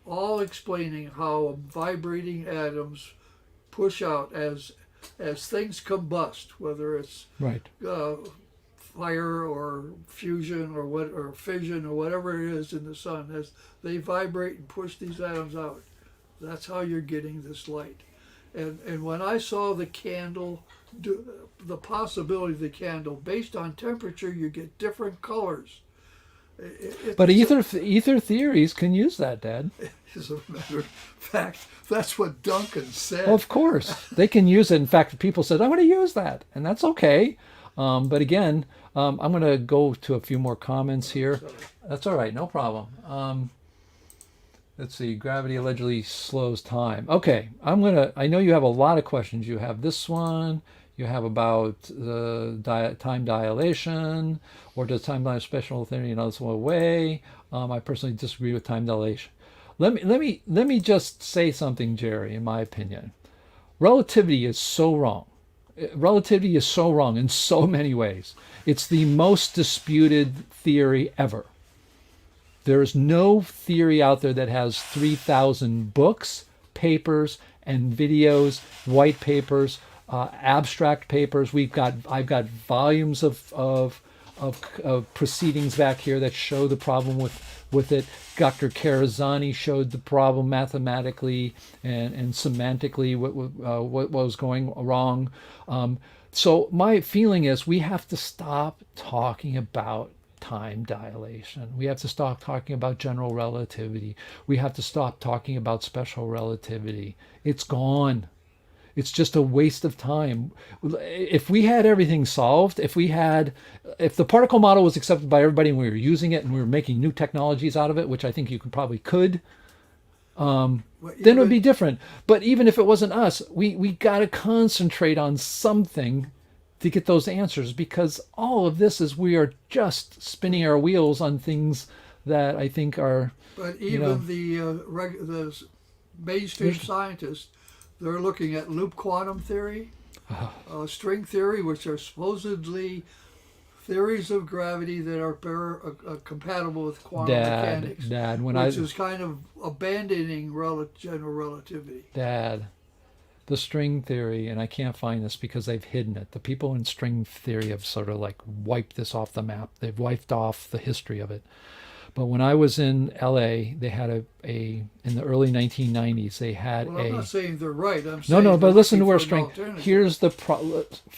all explaining how vibrating atoms push out as things combust, whether it's Right. fire or fusion or fission or whatever it is in the sun, as they vibrate and push these atoms out. That's how you're getting this light. And when I saw the candle, the possibility of the candle, based on temperature, you get different colors. But ether theories can use that, Dad. As a matter of fact, that's what Duncan said. Of course, they can use it. In fact, people said, "I'm going to use that," and that's okay. But again, I'm going to go to a few more comments here. Sorry. That's all right, no problem. Let's see. Gravity allegedly slows time. Okay, I know you have a lot of questions. You have this one. You have about time dilation, or does time dilation special theory in another way? I personally disagree with time dilation. Let me just say something, Jerry. In my opinion, relativity is so wrong. Relativity is so wrong in so many ways. It's the most disputed theory ever. There is no theory out there that has 3,000 books, papers, and videos, white papers, abstract papers. I've got volumes of proceedings back here that show the problem with it. Dr. Karazani showed the problem mathematically and semantically what was going wrong. So my feeling is we have to stop talking about time dilation. We have to stop talking about general relativity. We have to stop talking about special relativity. It's gone. It's just a waste of time. If we had everything solved, if the particle model was accepted by everybody and we were using it and we were making new technologies out of it, which I think you probably could, then it would be different. But even if it wasn't us, we got to concentrate on something to get those answers, because all of this is we are just spinning our wheels on things that I think are. But even the mainstream scientists, they're looking at loop quantum theory, string theory, which are supposedly theories of gravity that are compatible with quantum mechanics, which is kind of abandoning general relativity. Dad, the string theory, and I can't find this because they've hidden it. The people in string theory have sort of like wiped this off the map. They've wiped off the history of it. But when I was in LA, they had in the early 1990s, they had I'm not saying they're right. I'm saying no, but listen to where string. Here's the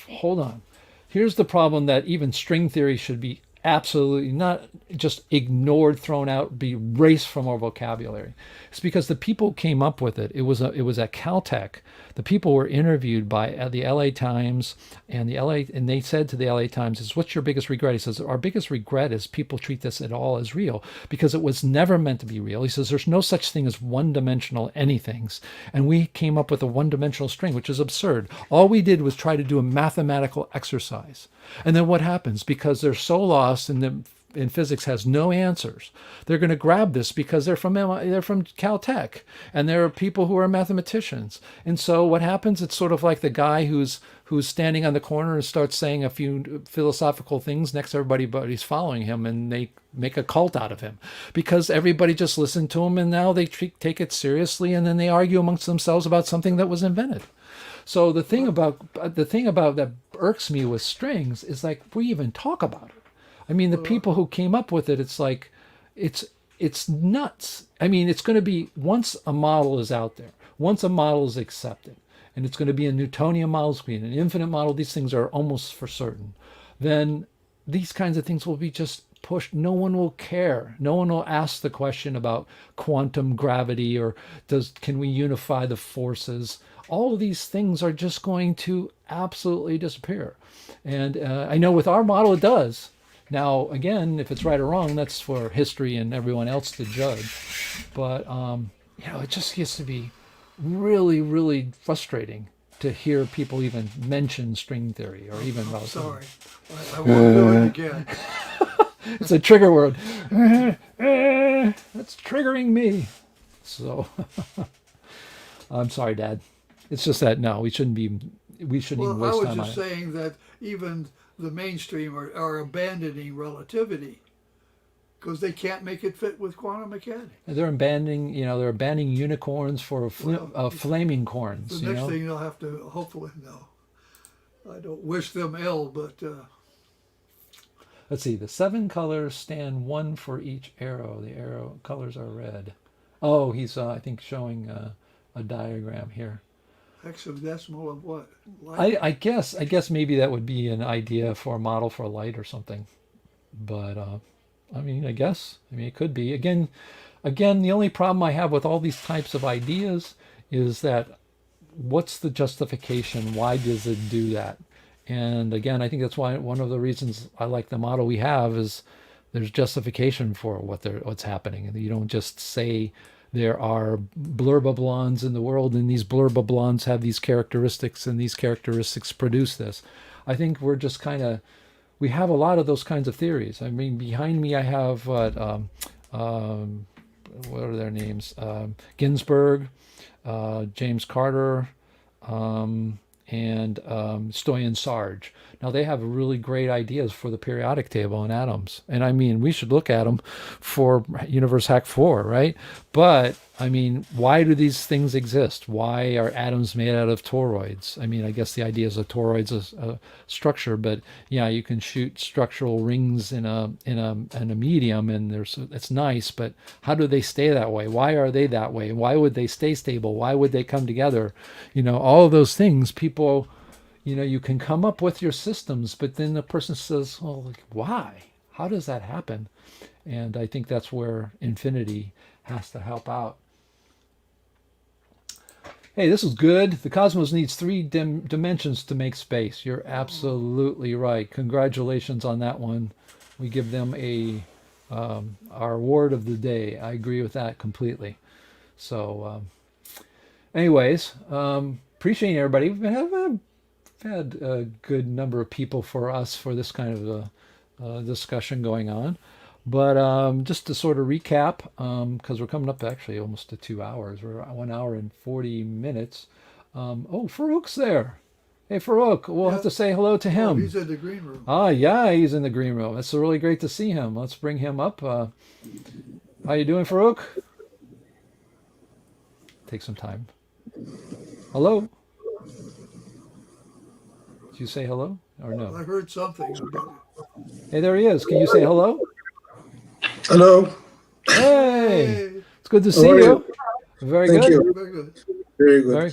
hold on. Here's the problem that even string theory should be absolutely not just ignored, thrown out, be erased from our vocabulary. It's because the people who came up with it. It was at Caltech. The people were interviewed by the LA Times and they said to the LA Times, "What's your biggest regret?" He says, "Our biggest regret is people treat this at all as real, because it was never meant to be real." He says, "There's no such thing as one-dimensional anythings, and we came up with a one-dimensional string, which is absurd. All we did was try to do a mathematical exercise." And then what happens? Because they're so lost in physics, has no answers. They're going to grab this because they're from Caltech, and there are people who are mathematicians. And so what happens? It's sort of like the guy who's standing on the corner and starts saying a few philosophical things next to everybody, but he's following him, and they make a cult out of him because everybody just listened to him, and now they take it seriously, and then they argue amongst themselves about something that was invented. So the thing about that irks me with strings is like we even talk about it. I mean, the people who came up with it, it's like, it's nuts. I mean, it's going to be, once a model is out there, once a model is accepted, and it's going to be a Newtonian model, it's going to be an infinite model, these things are almost for certain, then these kinds of things will be just pushed. No one will care. No one will ask the question about quantum gravity or can we unify the forces. All of these things are just going to absolutely disappear. And I know with our model it does. Now, again, if it's right or wrong, that's for history and everyone else to judge. But, it just gets to be really, really frustrating to hear people even mention string theory or even I'm relativity. sorry. I won't do it again. It's a trigger word. That's triggering me. So I'm sorry, Dad. It's just that no, we shouldn't even Well, I waste was time on just it. saying that even the mainstream are abandoning relativity because they can't make it fit with quantum mechanics. They're abandoning, they're abandoning unicorns for Well, flaming the corns. next thing they'll have to, hopefully, no. I don't wish them ill, but Let's see. The 7 colors stand one for each arrow. The arrow colors are red. Oh, he's I think showing a diagram here. hexadecimal of what? Light? I guess maybe that would be an idea for a model for light or something. But I mean, it could be. Again, the only problem I have with all these types of ideas is that what's the justification? Why does it do that? And again, I think that's why one of the reasons I like the model we have is there's justification for what's happening, and you don't just say there are blurbablons in the world, and these blurbablons have these characteristics, and these characteristics produce this. I think we have a lot of those kinds of theories. I mean, behind me I have what are their names? Ginsburg, James Carter, and Stoyan Sarge. Now they have really great ideas for the periodic table and atoms, and I mean we should look at them for Universe Hack 4, right? But I mean, why do these things exist? Why are atoms made out of toroids? I mean, I guess the idea is a toroid's a structure, but yeah, you can shoot structural rings in a medium, and it's nice. But how do they stay that way? Why are they that way? Why would they stay stable? Why would they come together? All of those things. People, you can come up with your systems, but then the person says, "Well, like, why? How does that happen?" And I think that's where infinity has to help out. Hey, this is good. The cosmos needs 3 dimensions to make space. You're absolutely right. Congratulations on that one. We give them our award of the day. I agree with that completely. So, anyways, appreciating everybody. We've had a good number of people for us for this kind of a discussion going on. But just to sort of recap, because we're coming up actually almost to 2 hours. We're 1 hour and 40 minutes. Oh, Farouk's there. Hey, Farouk, we'll have to say hello to Oh, him. he's in the green room. Ah, yeah, he's in the green room. It's really great to see him. Let's bring him up. How you doing, Farouk? Take some time. Hello? Did you say hello or no? I heard something. Hey, there he is. Can you say hello? Hello. Hey, Hey, it's good to see How are you. Very Thank good. you. very good. Very good. Very,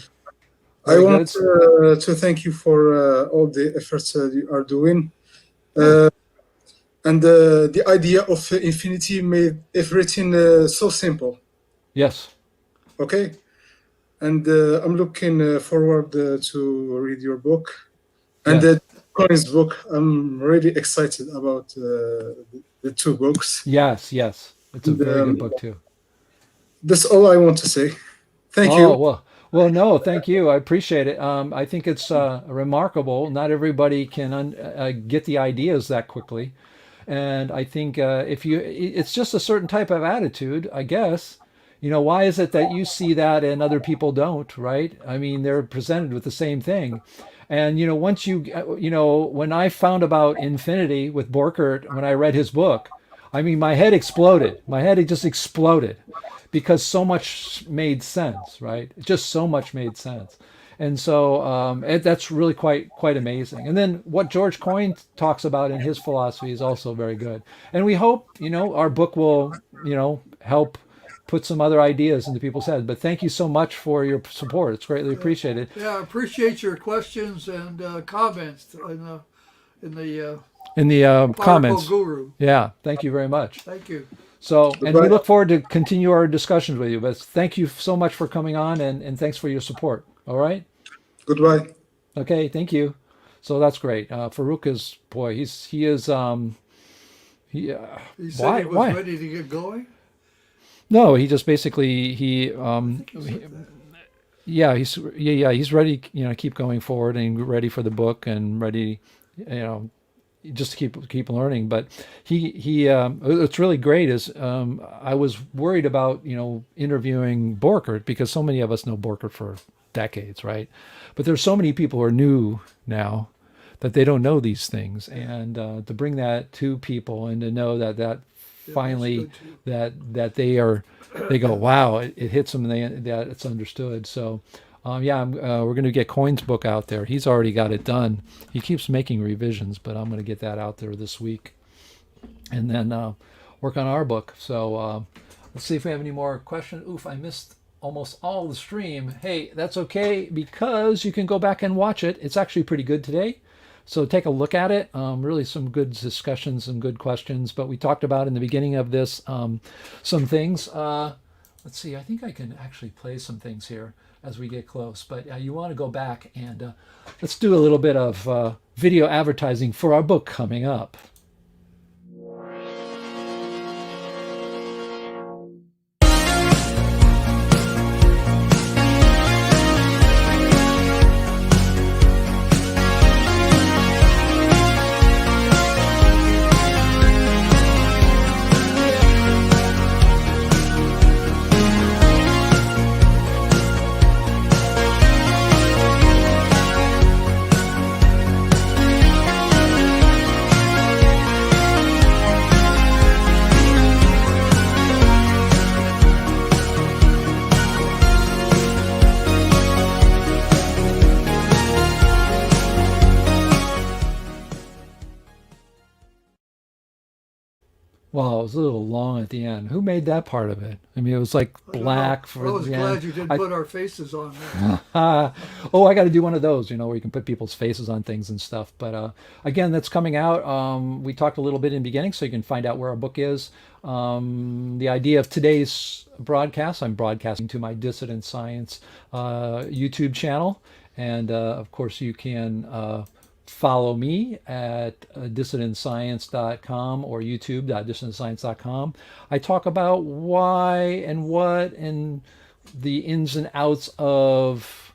I very want good. to thank you for all the efforts you are doing. Oh, And the idea of infinity made everything so simple. Yes. Okay. And I'm looking forward to read your book. And Yes. Colin's book, I'm really excited about the 2 books. Yes. Yes. It's a And, very good book too. that's all I want to say. Thank Oh, you. well, no, thank you. I appreciate it. I think it's remarkable. Not everybody can get the ideas that quickly. And I think it's just a certain type of attitude, I guess. Why is it that you see that and other people don't, right? I mean, they're presented with the same thing. And, once when I found about infinity with Borkert, when I read his book, I mean, my head exploded. My head had just exploded because so much made sense, right? Just so much made sense. And so that's really quite amazing. And then what George Coyne talks about in his philosophy is also very good. And we hope, our book will, help put some other ideas into people's heads. But thank you so much for your support. It's greatly appreciated. yeah, I appreciate your questions and comments in the In the Particle comments. Guru. Yeah, thank you very much. Thank you. So, and we Goodbye. look forward to continue our discussions with you. But thank you so much for coming on, and thanks for your support. All right. Goodbye. Okay, thank you. So that's great. Farouk is boy. He is he. He said Why he was why? ready to get going. No, he just basically I think he said that. he's ready, keep going forward and ready for the book and ready, you know, just to keep learning. But what's really great is I was worried about interviewing Borkert because so many of us know Borkert for decades, right? But there's so many people who are new now that they don't know these things, and to bring that to people and to know that Yeah, finally that's good too. that they go, wow, it hits them, and that it's understood. So we're going to get Coin's book out there. He's already got it done. He keeps making revisions, but I'm going to get that out there this week, and then work on our book. So let's see if we have any more questions. Oof, I missed almost all the stream. Hey, that's okay because you can go back and watch it. It's actually pretty good today. So take a look at it. Really some good discussions, some good questions. But we talked about in the beginning of this some things. Let's see, I think I can actually play some things here as we get close. But you want to go back and let's do a little bit of video advertising for our book coming up. Well, it was a little long at the end. Who made that part of it? I mean, it was like I don't know. black I for was the glad end. you didn't I, put our faces on there. oh, I got to do one of those, where you can put people's faces on things and stuff. But again, that's coming out. We talked a little bit in the beginning, so you can find out where our book is. The idea of today's broadcast, I'm broadcasting to my Dissident Science YouTube channel. And of course, you can follow me at dissidentscience.com or youtube.dissidentscience.com. I talk about why and what and the ins and outs of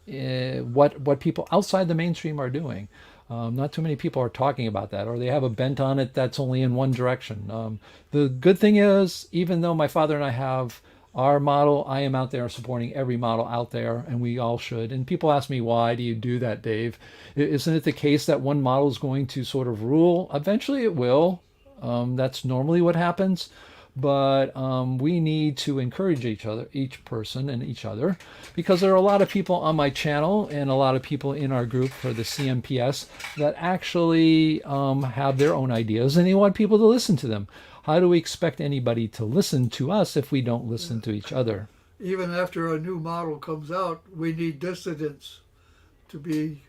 what people outside the mainstream are doing. Not too many people are talking about that, or they have a bent on it that's only in one direction. The good thing is, even though my father and I have our model, I am out there supporting every model out there, and we all should. And people ask me, why do you do that, Dave? Isn't it the case that one model is going to sort of rule? Eventually it will. That's normally what happens. But we need to encourage each other, each person and each other, because there are a lot of people on my channel and a lot of people in our group for the CMPS that actually have their own ideas, and they want people to listen to them. How do we expect anybody to listen to us if we don't listen to each other? Even after a new model comes out, we need dissidents to be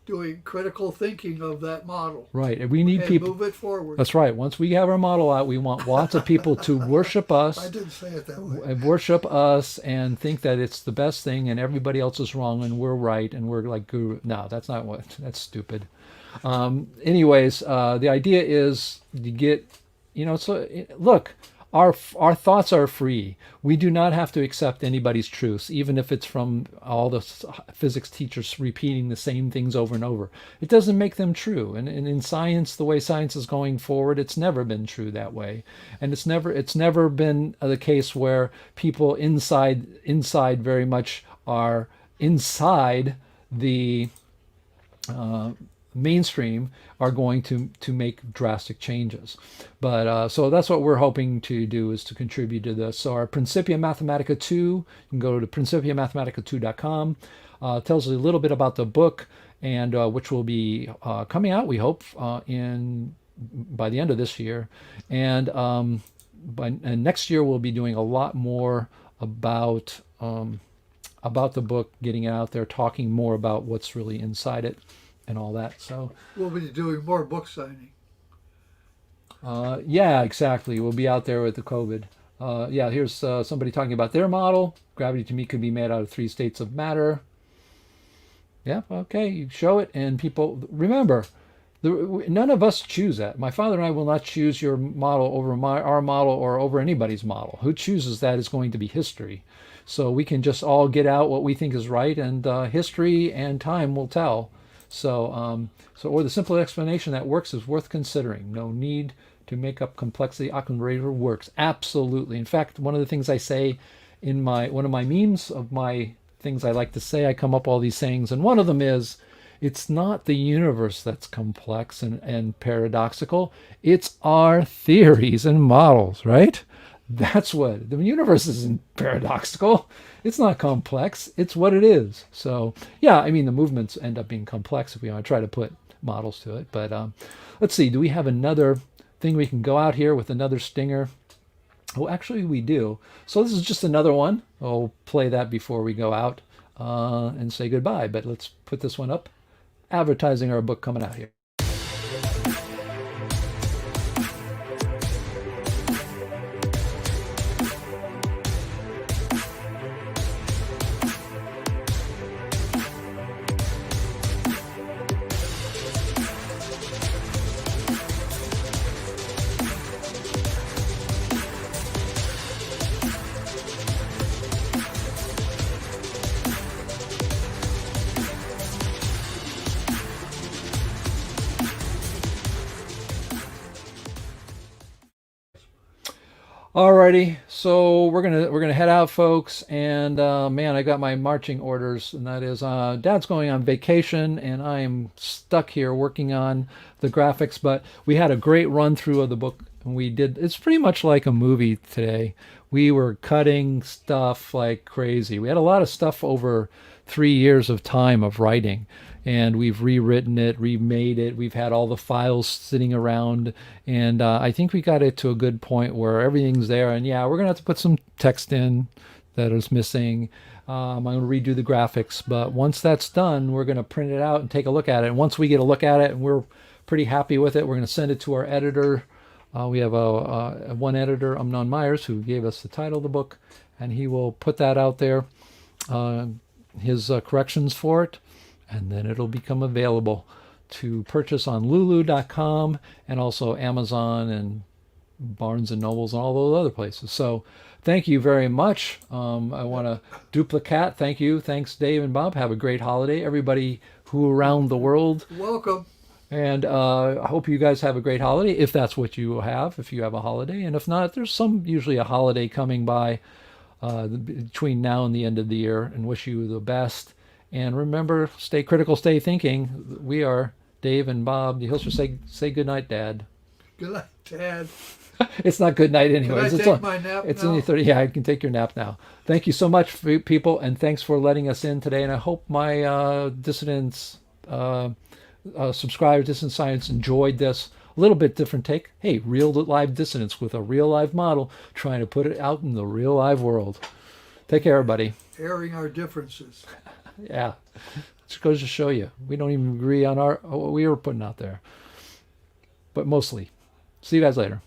doing critical thinking of that model Right. And we need and people. move it forward. That's right. Once we have our model out, we want lots of people to worship I us, didn't say it that way. and worship us and think that it's the best thing and everybody else is wrong and we're right and we're like guru. No, that's not what, that's stupid. Anyways, the idea is you get, so look, our thoughts are free. We do not have to accept anybody's truths, even if it's from all the physics teachers repeating the same things over and over. It doesn't make them true. And in science, the way science is going forward, it's never been true that way. And it's never been the case where people inside very much are inside the mainstream are going to make drastic changes. But so that's what we're hoping to do, is to contribute to this. So our Principia Mathematica 2, you can go to principiamathematica2.com. Tells you a little bit about the book, and which will be coming out, we hope, by the end of this year. And and next year we'll be doing a lot more about the book, getting it out there, talking more about what's really inside it and all that. So We'll be doing more book signing. yeah, exactly. We'll be out there with the COVID. Yeah, here's somebody talking about their model. Gravity to me could be made out of 3 states of matter. Yeah, okay, you show it, and people remember None of us choose that. My father and I will not choose your model over our model or over anybody's model. Who chooses that is going to be history. So we can just all get out what we think is right, and history and time will tell. Or the simple explanation that works is worth considering. No need to make up complexity. Occam works absolutely. In fact, one of the things I say in one of my memes of my things I like to say, I come up with all these sayings, and one of them is, it's not the universe that's complex and paradoxical. It's our theories and models, right? That's what the universe isn't paradoxical. It's not complex. It's what it is. So yeah, I mean the movements end up being complex if we want to try to put models to it. But let's see. Do we have another thing we can go out here with another stinger? Oh, actually we do. So this is just another one. I'll play that before we go out and say goodbye. But let's put this one up. Advertising our book coming out here. Alrighty, so we're gonna head out, folks, and man, I got my marching orders, and that is Dad's going on vacation, and I am stuck here working on the graphics. But we had a great run through of the book, and we did. It's pretty much like a movie today. We were cutting stuff like crazy. We had a lot of stuff over 3 years of time of writing, and we've rewritten it, remade it. We've had all the files sitting around, and I think we got it to a good point where everything's there. And yeah, we're gonna have to put some text in that is missing. I'm gonna redo the graphics, but once that's done, we're gonna print it out and take a look at it. And once we get a look at it and we're pretty happy with it, we're gonna send it to our editor. We have one editor, Amnon Myers, who gave us the title of the book, and he will put that out there, his corrections for it, and then it'll become available to purchase on lulu.com and also Amazon and Barnes and Nobles and all those other places. So thank you very much. I want to duplicate. Thank you. Thanks, Dave and Bob. Have a great holiday. Everybody who around the world. Welcome. And I hope you guys have a great holiday, if that's what you have, if you have a holiday. And if not, there's usually a holiday coming by between now and the end of the year, and wish you the best. And remember, stay critical, stay thinking. We are Dave and Bob. The Hilster say good night, Dad. Good night, Dad. It's not good night anyways. Can I take my nap it's now? only 30. Yeah, I can take your nap now. Thank you so much, people, and thanks for letting us in today. And I hope my dissidents, subscribers, Dissident Science, enjoyed this. A little bit different take. Hey, real live dissonance with a real live model, trying to put it out in the real live world. Take care, everybody. Airing our differences. Yeah, it goes to show you we don't even agree on what we were putting out there, but mostly. See you guys later.